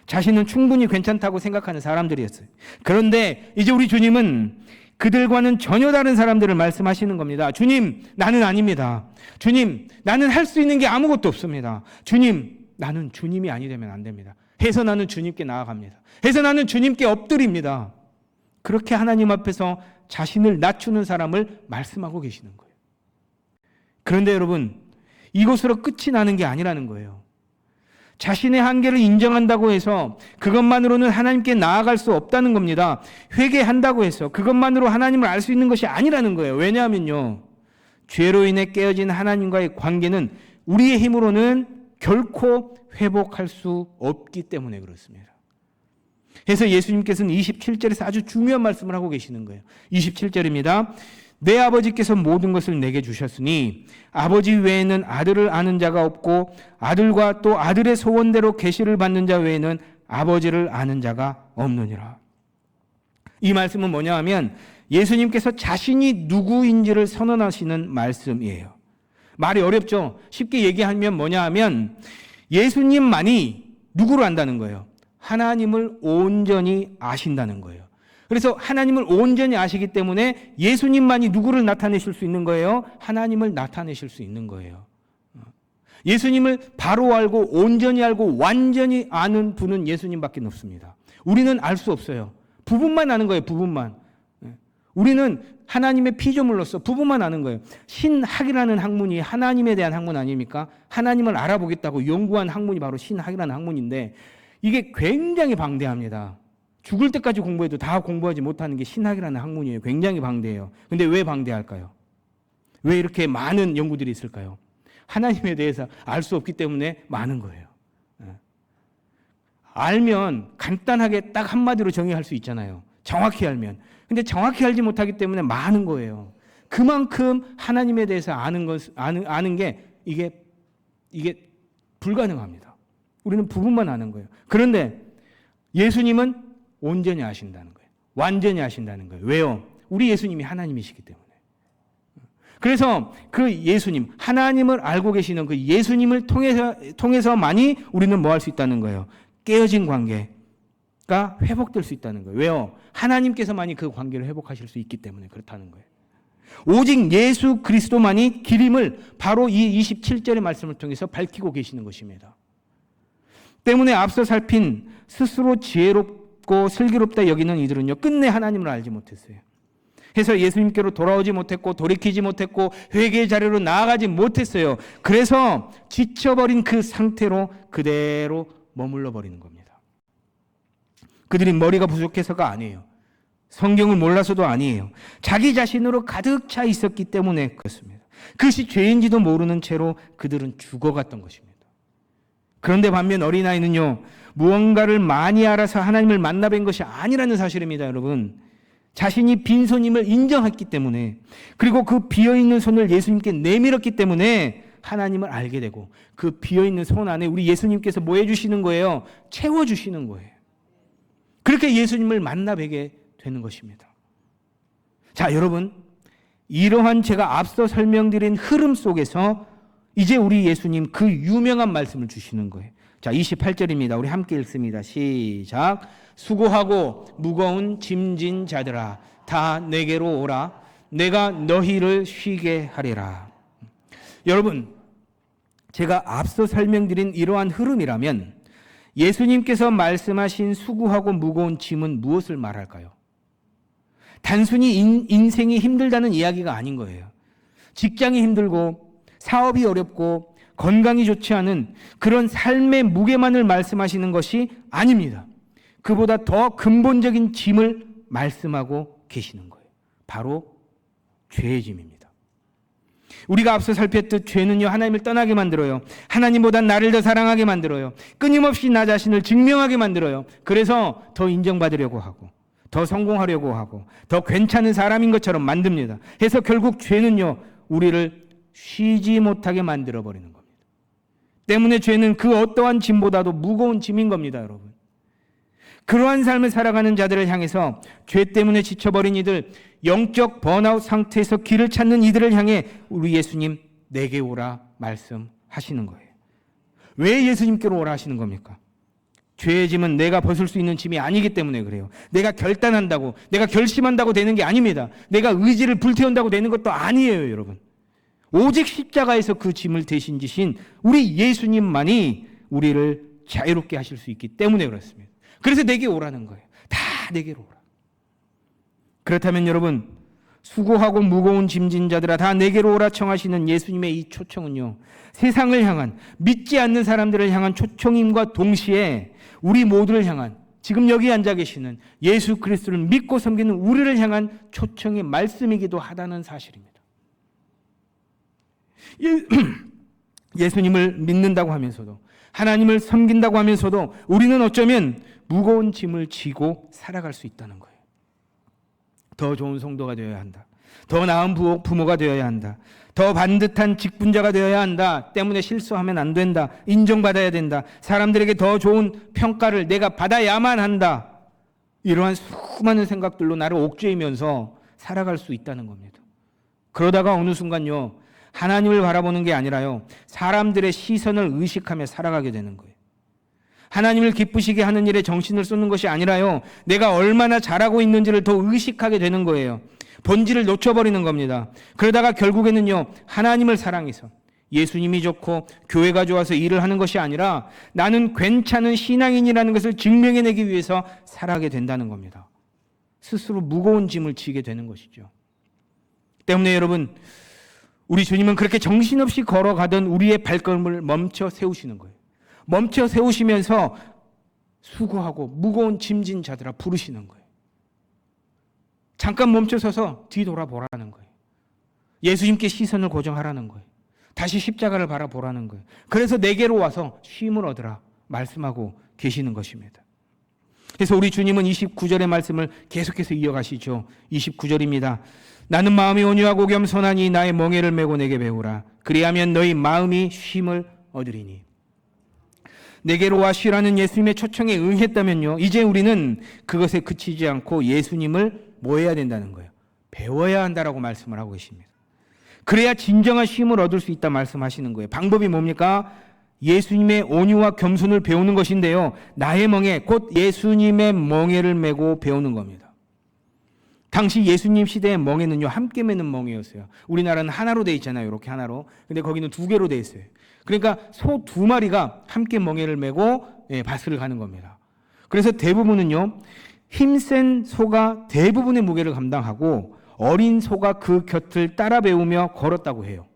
자신은 충분히 괜찮다고 생각하는 사람들이었어요. 그런데 이제 우리 주님은 그들과는 전혀 다른 사람들을 말씀하시는 겁니다. 주님, 나는 아닙니다. 주님, 나는 할 수 있는 게 아무것도 없습니다. 주님, 나는 주님이 아니 되면 안 됩니다. 해서 나는 주님께 나아갑니다. 해서 나는 주님께 엎드립니다. 그렇게 하나님 앞에서 자신을 낮추는 사람을 말씀하고 계시는 거예요. 그런데 여러분, 이것으로 끝이 나는 게 아니라는 거예요. 자신의 한계를 인정한다고 해서 그것만으로는 하나님께 나아갈 수 없다는 겁니다. 회개한다고 해서 그것만으로 하나님을 알 수 있는 것이 아니라는 거예요. 왜냐하면요, 죄로 인해 깨어진 하나님과의 관계는 우리의 힘으로는 결코 회복할 수 없기 때문에 그렇습니다. 그래서 예수님께서는 27절에서 아주 중요한 말씀을 하고 계시는 거예요. 27절입니다. 내 아버지께서 모든 것을 내게 주셨으니 아버지 외에는 아들을 아는 자가 없고 아들과 또 아들의 소원대로 계시를 받는 자 외에는 아버지를 아는 자가 없느니라. 이 말씀은 뭐냐 하면 예수님께서 자신이 누구인지를 선언하시는 말씀이에요. 말이 어렵죠? 쉽게 얘기하면 뭐냐 하면 예수님만이 누구를 안다는 거예요. 하나님을 온전히 아신다는 거예요. 그래서 하나님을 온전히 아시기 때문에 예수님만이 누구를 나타내실 수 있는 거예요? 하나님을 나타내실 수 있는 거예요. 예수님을 바로 알고 온전히 알고 완전히 아는 분은 예수님밖에 없습니다. 우리는 알 수 없어요. 부분만 아는 거예요. 부분만. 우리는 하나님의 피조물로서 부분만 아는 거예요. 신학이라는 학문이 하나님에 대한 학문 아닙니까? 하나님을 알아보겠다고 연구한 학문이 바로 신학이라는 학문인데 이게 굉장히 방대합니다. 죽을 때까지 공부해도 다 공부하지 못하는 게 신학이라는 학문이에요. 굉장히 방대해요. 근데 왜 방대할까요? 왜 이렇게 많은 연구들이 있을까요? 하나님에 대해서 알 수 없기 때문에 많은 거예요. 알면 간단하게 딱 한마디로 정의할 수 있잖아요. 정확히 알면. 근데 정확히 알지 못하기 때문에 많은 거예요. 그만큼 하나님에 대해서 아는 게 이게 불가능합니다. 우리는 부분만 아는 거예요. 그런데 예수님은 온전히 아신다는 거예요. 완전히 아신다는 거예요. 왜요? 우리 예수님이 하나님이시기 때문에. 그래서 그 예수님, 하나님을 알고 계시는 그 예수님을 통해서만이 우리는 뭐 할 수 있다는 거예요? 깨어진 관계가 회복될 수 있다는 거예요. 왜요? 하나님께서만이 그 관계를 회복하실 수 있기 때문에 그렇다는 거예요. 오직 예수 그리스도만이 길임을 바로 이 27절의 말씀을 통해서 밝히고 계시는 것입니다. 때문에 앞서 살핀 스스로 지혜롭고 슬기롭다 여기는 이들은요, 끝내 하나님을 알지 못했어요. 그래서 예수님께로 돌아오지 못했고 돌이키지 못했고 회개의 자리로 나아가지 못했어요. 그래서 지쳐버린 그 상태로 그대로 머물러 버리는 겁니다. 그들이 머리가 부족해서가 아니에요. 성경을 몰라서도 아니에요. 자기 자신으로 가득 차 있었기 때문에 그렇습니다. 그것이 죄인지도 모르는 채로 그들은 죽어갔던 것입니다. 그런데 반면 어린아이는요, 무언가를 많이 알아서 하나님을 만나뵌 것이 아니라는 사실입니다, 여러분. 자신이 빈손임을 인정했기 때문에, 그리고 그 비어있는 손을 예수님께 내밀었기 때문에 하나님을 알게 되고, 그 비어있는 손 안에 우리 예수님께서 뭐 해주시는 거예요? 채워주시는 거예요. 그렇게 예수님을 만나 뵈게 되는 것입니다. 자, 여러분, 이러한 제가 앞서 설명드린 흐름 속에서 이제 우리 예수님 그 유명한 말씀을 주시는 거예요. 자, 28절입니다. 우리 함께 읽습니다. 시작. 수고하고 무거운 짐진 자들아, 다 내게로 오라. 내가 너희를 쉬게 하리라. 여러분, 제가 앞서 설명드린 이러한 흐름이라면 예수님께서 말씀하신 수고하고 무거운 짐은 무엇을 말할까요? 단순히 인생이 힘들다는 이야기가 아닌 거예요. 직장이 힘들고 사업이 어렵고 건강이 좋지 않은 그런 삶의 무게만을 말씀하시는 것이 아닙니다. 그보다 더 근본적인 짐을 말씀하고 계시는 거예요. 바로 죄의 짐입니다. 우리가 앞서 살폈듯 죄는요, 하나님을 떠나게 만들어요. 하나님보다 나를 더 사랑하게 만들어요. 끊임없이 나 자신을 증명하게 만들어요. 그래서 더 인정받으려고 하고 더 성공하려고 하고 더 괜찮은 사람인 것처럼 만듭니다. 그래서 결국 죄는요, 우리를 쉬지 못하게 만들어버리는 겁니다. 때문에 죄는 그 어떠한 짐보다도 무거운 짐인 겁니다, 여러분. 그러한 삶을 살아가는 자들을 향해서 죄 때문에 지쳐버린 이들, 영적 번아웃 상태에서 길을 찾는 이들을 향해 우리 예수님 내게 오라 말씀하시는 거예요. 왜 예수님께로 오라 하시는 겁니까? 죄의 짐은 내가 벗을 수 있는 짐이 아니기 때문에 그래요. 내가 결단한다고, 내가 결심한다고 되는 게 아닙니다. 내가 의지를 불태운다고 되는 것도 아니에요, 여러분. 오직 십자가에서 그 짐을 대신 지신 우리 예수님만이 우리를 자유롭게 하실 수 있기 때문에 그렇습니다. 그래서 내게 오라는 거예요. 다 내게로 오라. 그렇다면 여러분, 수고하고 무거운 짐진 자들아 다 내게로 오라 청하시는 예수님의 이 초청은요, 세상을 향한, 믿지 않는 사람들을 향한 초청임과 동시에 우리 모두를 향한, 지금 여기 앉아 계시는 예수 그리스도를 믿고 섬기는 우리를 향한 초청의 말씀이기도 하다는 사실입니다. 예수님을 믿는다고 하면서도, 하나님을 섬긴다고 하면서도 우리는 어쩌면 무거운 짐을 지고 살아갈 수 있다는 거예요. 더 좋은 성도가 되어야 한다. 더 나은 부모가 되어야 한다. 더 반듯한 직분자가 되어야 한다. 때문에 실수하면 안 된다. 인정받아야 된다. 사람들에게 더 좋은 평가를 내가 받아야만 한다. 이러한 수많은 생각들로 나를 옥죄이면서 살아갈 수 있다는 겁니다. 그러다가 어느 순간요, 하나님을 바라보는 게 아니라요, 사람들의 시선을 의식하며 살아가게 되는 거예요. 하나님을 기쁘시게 하는 일에 정신을 쏟는 것이 아니라요, 내가 얼마나 잘하고 있는지를 더 의식하게 되는 거예요. 본질을 놓쳐버리는 겁니다. 그러다가 결국에는요, 하나님을 사랑해서 예수님이 좋고 교회가 좋아서 일을 하는 것이 아니라 나는 괜찮은 신앙인이라는 것을 증명해내기 위해서 살아가게 된다는 겁니다. 스스로 무거운 짐을 지게 되는 것이죠. 때문에 여러분, 우리 주님은 그렇게 정신없이 걸어가던 우리의 발걸음을 멈춰 세우시는 거예요. 멈춰 세우시면서 수고하고 무거운 짐진 자들아 부르시는 거예요. 잠깐 멈춰서서 뒤돌아보라는 거예요. 예수님께 시선을 고정하라는 거예요. 다시 십자가를 바라보라는 거예요. 그래서 내게로 와서 쉼을 얻으라 말씀하고 계시는 것입니다. 그래서 우리 주님은 29절의 말씀을 계속해서 이어가시죠. 29절입니다. 나는 마음이 온유하고 겸손하니 나의 멍에를 메고 내게 배우라. 그리하면 너희 마음이 쉼을 얻으리니. 내게로 와 쉬라는 예수님의 초청에 응했다면요, 이제 우리는 그것에 그치지 않고 예수님을 뭐 해야 된다는 거예요? 배워야 한다라고 말씀을 하고 계십니다. 그래야 진정한 쉼을 얻을 수 있다 말씀하시는 거예요. 방법이 뭡니까? 예수님의 온유와 겸손을 배우는 것인데요, 나의 멍에, 곧 예수님의 멍에를 메고 배우는 겁니다. 당시 예수님 시대의 멍에는요, 함께 매는 멍에였어요. 우리나라는 하나로 돼 있잖아요. 이렇게 하나로. 근데 거기는 두 개로 돼 있어요. 그러니까 소 두 마리가 함께 멍에를 메고 밭을 가는 겁니다. 그래서 대부분은요, 힘센 소가 대부분의 무게를 감당하고 어린 소가 그 곁을 따라 배우며 걸었다고 해요.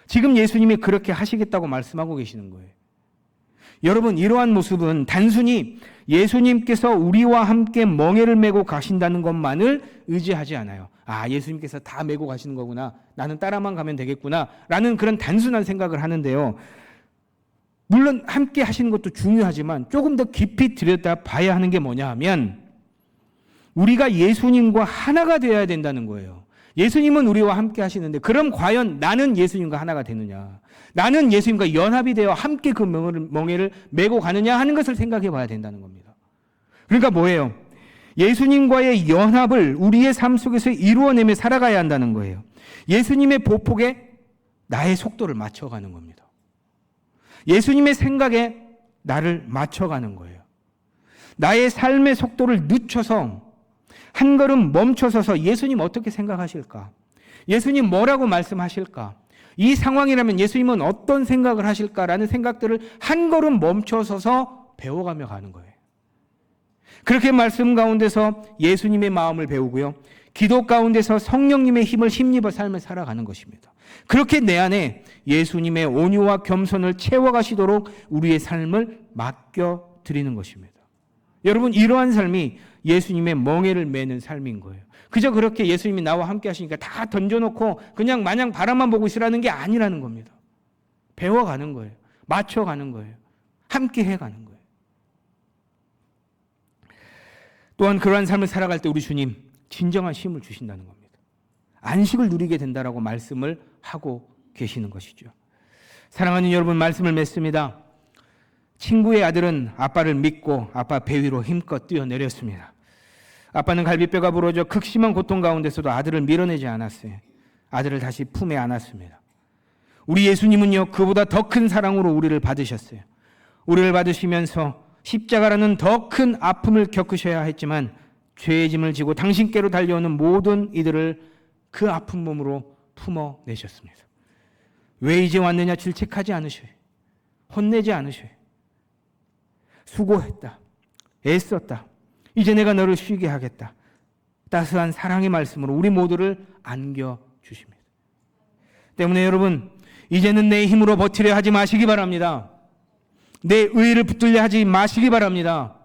지금 예수님이 그렇게 하시겠다고 말씀하고 계시는 거예요. 여러분, 이러한 모습은 단순히 예수님께서 우리와 함께 멍에를 메고 가신다는 것만을 의지하지 않아요. 아, 예수님께서 다 메고 가시는 거구나, 나는 따라만 가면 되겠구나 라는 그런 단순한 생각을 하는데요, 물론 함께 하시는 것도 중요하지만 조금 더 깊이 들여다 봐야 하는 게 뭐냐 하면, 우리가 예수님과 하나가 되어야 된다는 거예요. 예수님은 우리와 함께 하시는데 그럼 과연 나는 예수님과 하나가 되느냐, 나는 예수님과 연합이 되어 함께 그 멍에를 메고 가느냐 하는 것을 생각해 봐야 된다는 겁니다. 그러니까 뭐예요? 예수님과의 연합을 우리의 삶 속에서 이루어내며 살아가야 한다는 거예요. 예수님의 보폭에 나의 속도를 맞춰가는 겁니다. 예수님의 생각에 나를 맞춰가는 거예요. 나의 삶의 속도를 늦춰서 한 걸음 멈춰서서 예수님 어떻게 생각하실까? 예수님 뭐라고 말씀하실까? 이 상황이라면 예수님은 어떤 생각을 하실까라는 생각들을 한 걸음 멈춰서서 배워가며 가는 거예요. 그렇게 말씀 가운데서 예수님의 마음을 배우고요, 기도 가운데서 성령님의 힘을 힘입어 삶을 살아가는 것입니다. 그렇게 내 안에 예수님의 온유와 겸손을 채워가시도록 우리의 삶을 맡겨드리는 것입니다. 여러분, 이러한 삶이 예수님의 멍에를 매는 삶인 거예요. 그저 그렇게 예수님이 나와 함께 하시니까 다 던져놓고 그냥 마냥 바라만 보고 있으라는 게 아니라는 겁니다. 배워가는 거예요. 맞춰가는 거예요. 함께 해가는 거예요. 또한 그러한 삶을 살아갈 때 우리 주님 진정한 쉼을 주신다는 겁니다. 안식을 누리게 된다라고 말씀을 하고 계시는 것이죠. 사랑하는 여러분, 말씀을 맺습니다. 친구의 아들은 아빠를 믿고 아빠 배 위로 힘껏 뛰어내렸습니다. 아빠는 갈비뼈가 부러져 극심한 고통 가운데서도 아들을 밀어내지 않았어요. 아들을 다시 품에 안았습니다. 우리 예수님은요, 그보다 더 큰 사랑으로 우리를 받으셨어요. 우리를 받으시면서 십자가라는 더 큰 아픔을 겪으셔야 했지만 죄의 짐을 지고 당신께로 달려오는 모든 이들을 그 아픈 몸으로 품어내셨습니다. 왜 이제 왔느냐 질책하지 않으셔요. 혼내지 않으셔요. 수고했다. 애썼다. 이제 내가 너를 쉬게 하겠다. 따스한 사랑의 말씀으로 우리 모두를 안겨 주십니다. 때문에 여러분, 이제는 내 힘으로 버티려 하지 마시기 바랍니다. 내 의의를 붙들려 하지 마시기 바랍니다.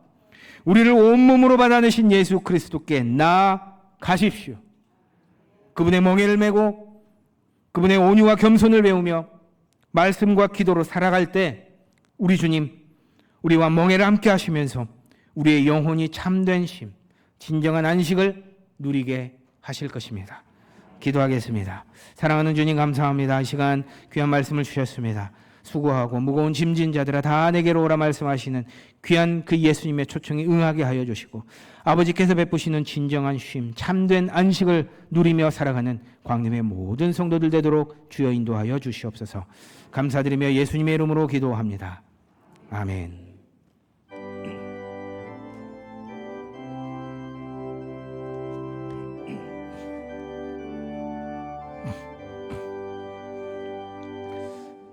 우리를 온몸으로 받아내신 예수 그리스도께 나아가십시오. 그분의 멍에를 메고 그분의 온유와 겸손을 배우며 말씀과 기도로 살아갈 때 우리 주님, 우리와 멍에를 함께 하시면서 우리의 영혼이 참된 쉼, 진정한 안식을 누리게 하실 것입니다. 기도하겠습니다. 사랑하는 주님, 감사합니다. 이 시간 귀한 말씀을 주셨습니다. 수고하고 무거운 짐진 자들아 다 내게로 오라 말씀하시는 귀한 그 예수님의 초청에 응하게 하여 주시고, 아버지께서 베푸시는 진정한 쉼, 참된 안식을 누리며 살아가는 광림의 모든 성도들 되도록 주여 인도하여 주시옵소서. 감사드리며 예수님의 이름으로 기도합니다. 아멘.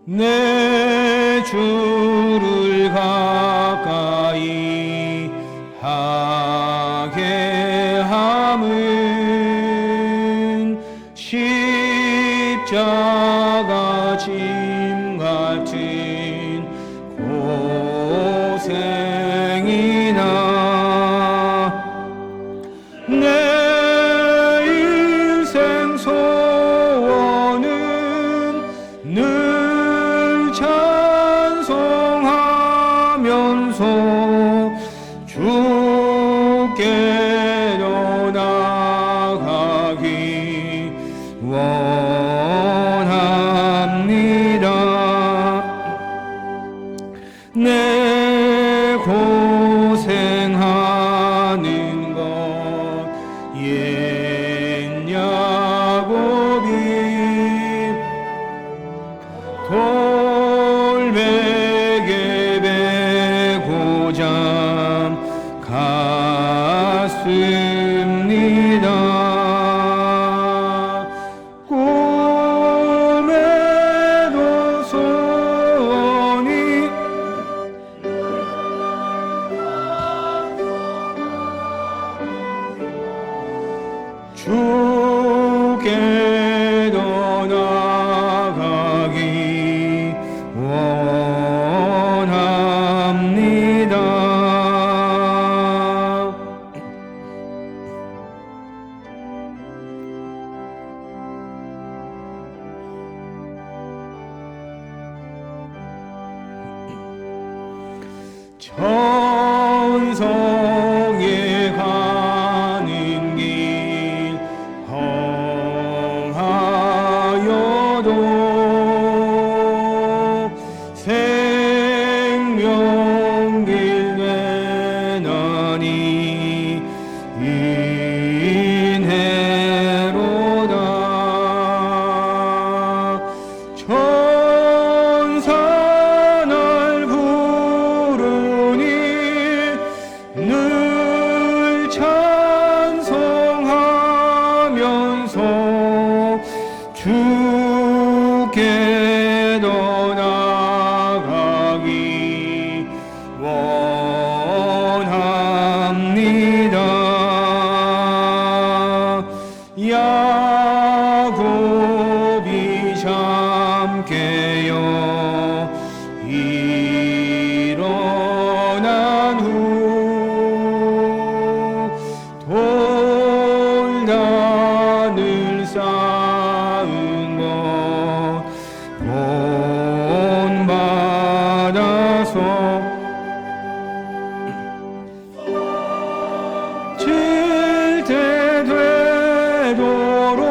내 주를 가까이 하게 함은 십자가 짐 같은 고생이나 내 인생 소원은 늘 찬송하면서 주께로 나가기 원합니다. 내 고생하는 것 옛 야곱이 돌베개 베고자 갔습니다. 꿈에도 소원이 주께로 나가기 원합니다. 천성에 가는 길 험하여도 생명길 되나니 인해로다. 천사 날 부르니 늘 찬송하면서 주께로 나가기 원합니다. 야곱이 잠깨어 일어난 후 돌단을 쌓은 것 본받아서 칠 때 되도록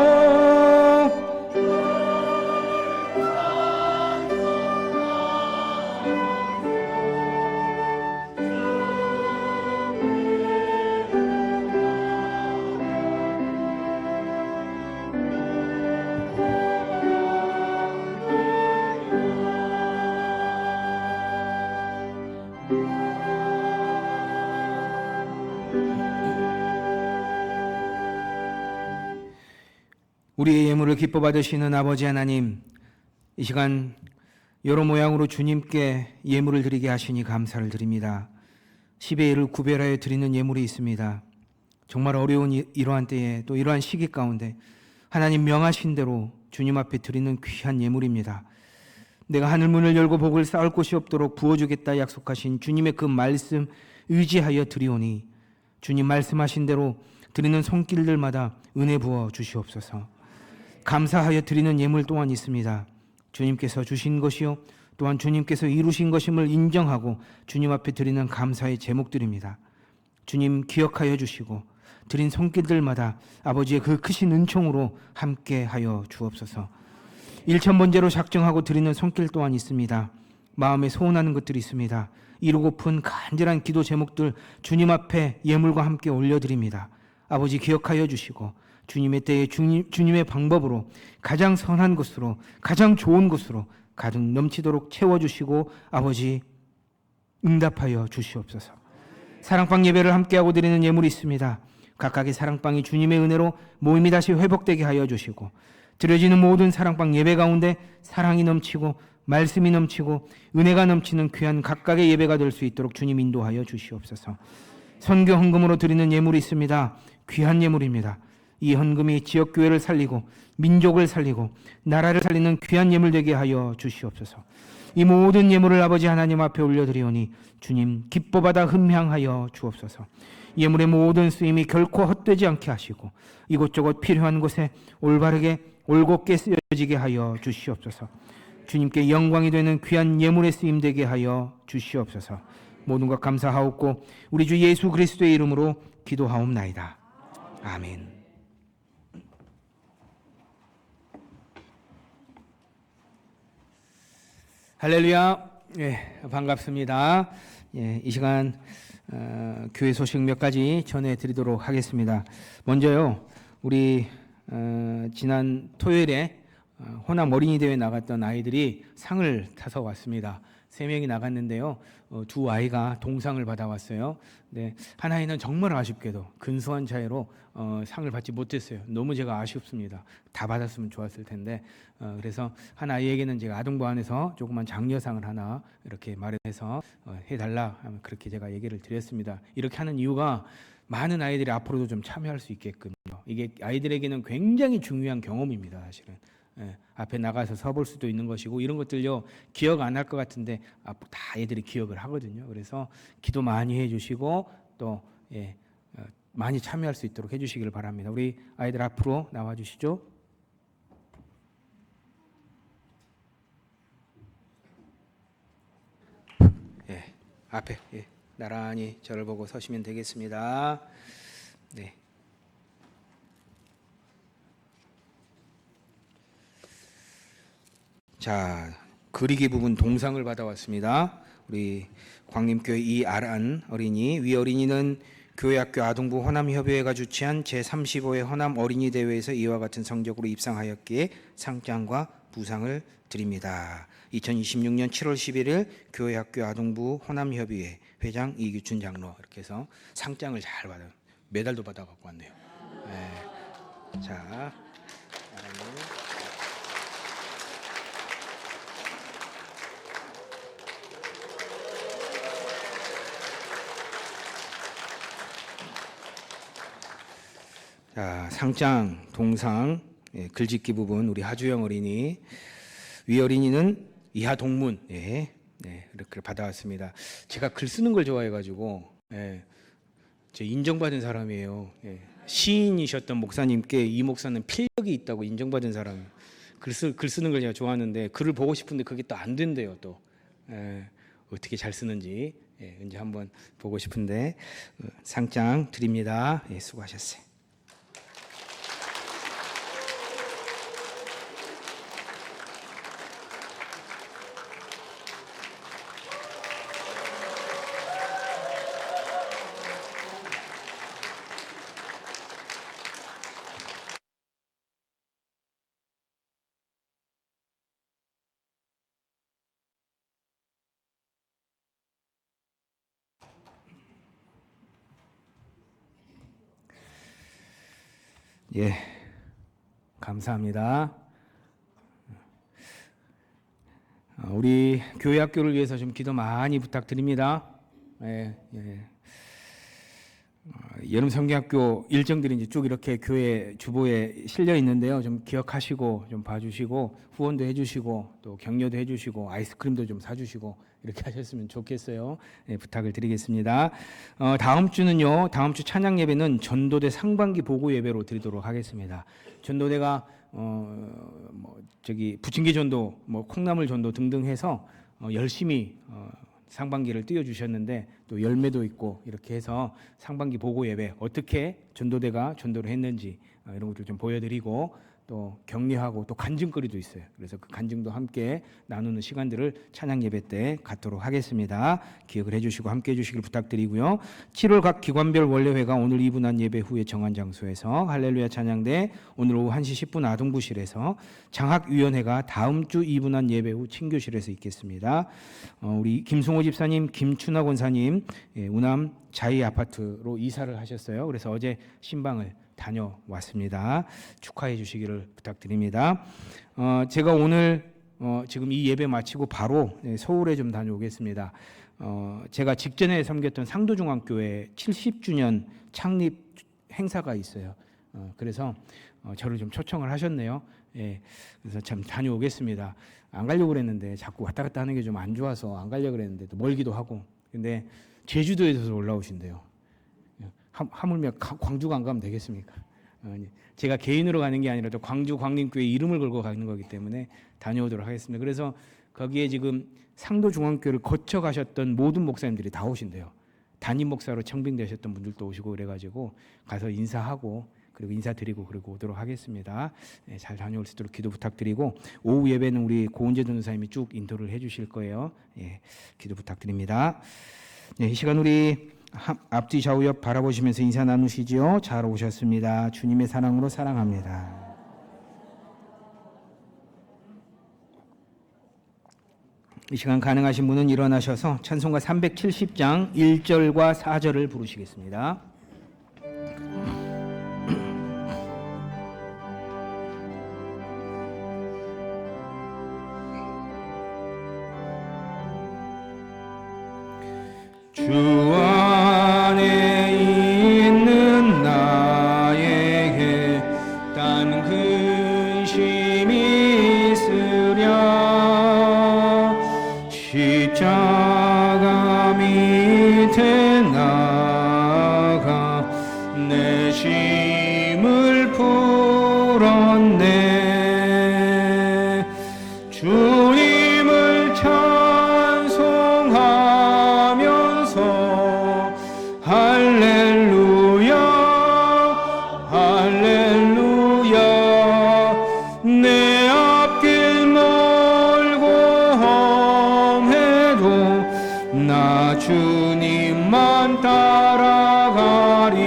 우리의 예물을 기뻐 받으시는 아버지 하나님, 이 시간 여러 모양으로 주님께 예물을 드리게 하시니 감사를 드립니다. 10의 1을 구별하여 드리는 예물이 있습니다. 정말 어려운 이러한 때에 또 이러한 시기 가운데 하나님 명하신 대로 주님 앞에 드리는 귀한 예물입니다. 내가 하늘 문을 열고 복을 쌓을 곳이 없도록 부어주겠다 약속하신 주님의 그 말씀 의지하여 드리오니 주님 말씀하신 대로 드리는 손길들마다 은혜 부어 주시옵소서. 감사하여 드리는 예물 또한 있습니다. 주님께서 주신 것이요 또한 주님께서 이루신 것임을 인정하고 주님 앞에 드리는 감사의 제목들입니다. 주님 기억하여 주시고 드린 손길들마다 아버지의 그 크신 은총으로 함께하여 주옵소서. 1,000번째로 작정하고 드리는 손길 또한 있습니다. 마음에 소원하는 것들이 있습니다. 이루고픈 간절한 기도 제목들 주님 앞에 예물과 함께 올려드립니다. 아버지 기억하여 주시고 주님의 때에 주님의 방법으로 가장 선한 것으로 가장 좋은 것으로 가득 넘치도록 채워주시고 아버지 응답하여 주시옵소서. 사랑방 예배를 함께하고 드리는 예물이 있습니다. 각각의 사랑방이 주님의 은혜로 모임이 다시 회복되게 하여 주시고 드려지는 모든 사랑방 예배 가운데 사랑이 넘치고 말씀이 넘치고 은혜가 넘치는 귀한 각각의 예배가 될 수 있도록 주님 인도하여 주시옵소서. 선교 헌금으로 드리는 예물이 있습니다. 귀한 예물입니다. 이 헌금이 지역교회를 살리고 민족을 살리고 나라를 살리는 귀한 예물 되게 하여 주시옵소서. 이 모든 예물을 아버지 하나님 앞에 올려드리오니 주님 기뻐받아 흠향하여 주옵소서. 예물의 모든 쓰임이 결코 헛되지 않게 하시고 이곳저곳 필요한 곳에 올바르게 올곧게 쓰여지게 하여 주시옵소서. 주님께 영광이 되는 귀한 예물의 쓰임 되게 하여 주시옵소서. 모든 것 감사하옵고 우리 주 예수 그리스도의 이름으로 기도하옵나이다. 아멘. 할렐루야. 예, 반갑습니다. 예, 이 시간 교회 소식 몇 가지 전해드리도록 하겠습니다. 먼저요, 우리 지난 토요일에 호남 어린이 대회 나갔던 아이들이 상을 타서 왔습니다. 3명이 나갔는데요, 2아이가 동상을 받아왔어요. 네, 한 아이는 정말 아쉽게도 근소한 차이로 상을 받지 못했어요. 너무 제가 아쉽습니다. 다 받았으면 좋았을 텐데 그래서 한 아이에게는 제가 아동부 안에서 조그만 장려상을 하나 이렇게 마련해서 해달라 하면 그렇게 제가 얘기를 드렸습니다. 이렇게 하는 이유가 많은 아이들이 앞으로도 좀 참여할 수 있게끔요. 이게 아이들에게는 굉장히 중요한 경험입니다. 사실은 앞에 나가서 서볼 수도 있는 것이고 이런 것들요 기억 안 할 것 같은데 다 애들이 기억을 하거든요. 그래서 기도 많이 해주시고 또 많이 참여할 수 있도록 해주시기를 바랍니다. 우리 아이들 앞으로 나와 주시죠. 앞에 나란히 저를 보고 서시면 되겠습니다. 네. 자, 그리기 부분 동상을 받아왔습니다. 우리 광림교회 이아란 어린이, 위 어린이는 교회학교 아동부 호남협의회가 주최한 제35회 호남 어린이 대회에서 이와 같은 성적으로 입상하였기에 상장과 부상을 드립니다. 2026년 7월 11일 교회학교 아동부 호남협의회 회장 이규춘 장로 이렇게 해서 상장을 잘 받아요. 메달도 받아갖고 왔네요. 네. 자, 자, 상장, 동상, 글짓기 부분 우리 하주영 어린이, 위 어린이는 이하 동문, 이렇게 받아왔습니다. 제가 글 쓰는 걸 좋아해가지고, 제 인정받은 사람이에요. 시인이셨던 목사님께 이 목사는 필력이 있다고 인정받은 사람. 글 쓰는 걸 제가 좋아하는데 글을 보고 싶은데 그게 또 안 된대요. 또 어떻게 잘 쓰는지 언제 한번 보고 싶은데 상장 드립니다. 수고하셨어요. 감사합니다. 우리 교회 학교를 위해서 좀 기도 많이 부탁드립니다. 여름 성경학교 일정들이 이제 쭉 이렇게 교회 주보에 실려 있는데요. 좀 기억하시고 좀 봐주시고 후원도 해주시고 또 격려도 해주시고 아이스크림도 좀 사주시고 이렇게 하셨으면 좋겠어요. 네, 부탁을 드리겠습니다. 다음 주는요. 다음 주 찬양 예배는 전도대 상반기 보고 예배로 드리도록 하겠습니다. 전도대가 부침개 전도, 콩나물 전도 등등 해서 열심히 상반기를 띄워주셨는데 또 열매도 있고 이렇게 해서 상반기 보고 예배 어떻게 전도대가 전도를 했는지 이런 것들 좀 보여드리고 또 격려하고 또 간증거리도 있어요. 그래서 그 간증도 함께 나누는 시간들을 찬양 예배 때 갖도록 하겠습니다. 기억을 해주시고 함께 해주시길 부탁드리고요. 7월 각 기관별 원래회가 오늘 2분한 예배 후에 정한 장소에서 할렐루야 찬양대 오늘 오후 1시 10분 아동부실에서 장학위원회가 다음 주 2분한 예배 후 친교실에서 있겠습니다. 우리 김승호 집사님, 김춘하 권사님 우남 자이 아파트로 이사를 하셨어요. 그래서 어제 신방을 다녀왔습니다. 축하해 주시기를 부탁드립니다. 제가 오늘 지금 이 예배 마치고 바로 서울에 좀 다녀오겠습니다. 제가 직전에 섬겼던 상도중앙교회 70주년 창립 행사가 있어요. 그래서 저를 좀 초청을 하셨네요. 예, 그래서 참 다녀오겠습니다. 안 가려고 그랬는데 자꾸 왔다 갔다 하는 게 좀 안 좋아서 안 가려고 그랬는데 또 멀기도 하고. 근데 제주도에서 올라오신대요. 하물며 광주가 안 가면 되겠습니까? 제가 개인으로 가는 게 아니라 또 광주 광림교회 이름을 걸고 가는 거기 때문에 다녀오도록 하겠습니다. 그래서 거기에 지금 상도중앙교회를 거쳐 가셨던 모든 목사님들이 다 오신대요. 담임 목사로 청빙되셨던 분들도 오시고 그래가지고 가서 인사하고 그리고 인사드리고 그리고 오도록 하겠습니다. 네, 잘 다녀올 수 있도록 기도 부탁드리고 오후 예배는 우리 고은재 전도사님이 쭉 인도를 해주실 거예요. 예, 기도 부탁드립니다. 네, 이 시간 우리 앞뒤 좌우 옆 바라보시면서 인사 나누시지요. 잘 오셨습니다. 주님의 사랑으로 사랑합니다. 이 시간 가능하신 분은 일어나셔서 찬송가 370장 1절과 4절을 부르시겠습니다. 주 안에 있는 나에게 딴 근심이 있으랴 십자가 밑에 나가 내 짐을 풀었네 주님을 할렐루야 할렐루야 내 앞길 멀고 험해도 나 주님만 따라가리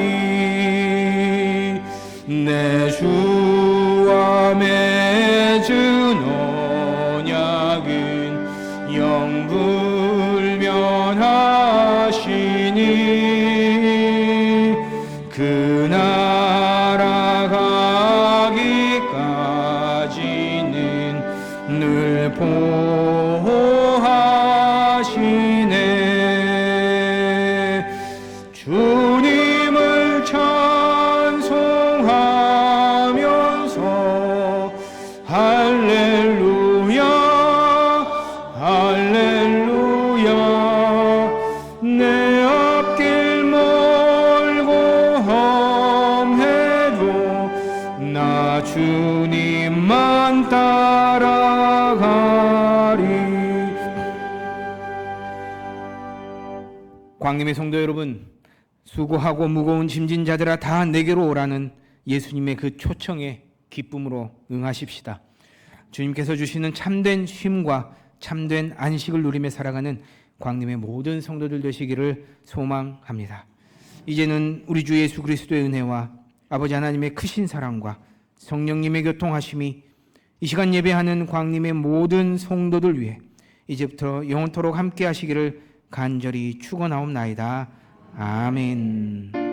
내 주와 맺은 언약은 영불변하시니 그 나라 가기까지는 늘 보호하시네 주님을 찬송하면서 할렐루야 할렐루야 내 앞길 멀고 험해도 나 주님만 따라가리. 광림의 성도 여러분, 수고하고 무거운 짐진 자들아 다 내게로 오라는 예수님의 그 초청에 기쁨으로 응하십시다. 주님께서 주시는 참된 쉼과 참된 안식을 누리며 살아가는 광림의 모든 성도들 되시기를 소망합니다. 이제는 우리 주 예수 그리스도의 은혜와 아버지 하나님의 크신 사랑과 성령님의 교통하심이 이 시간 예배하는 광림의 모든 성도들 위해 이제부터 영원토록 함께 하시기를 간절히 축원하옵나이다. 아멘.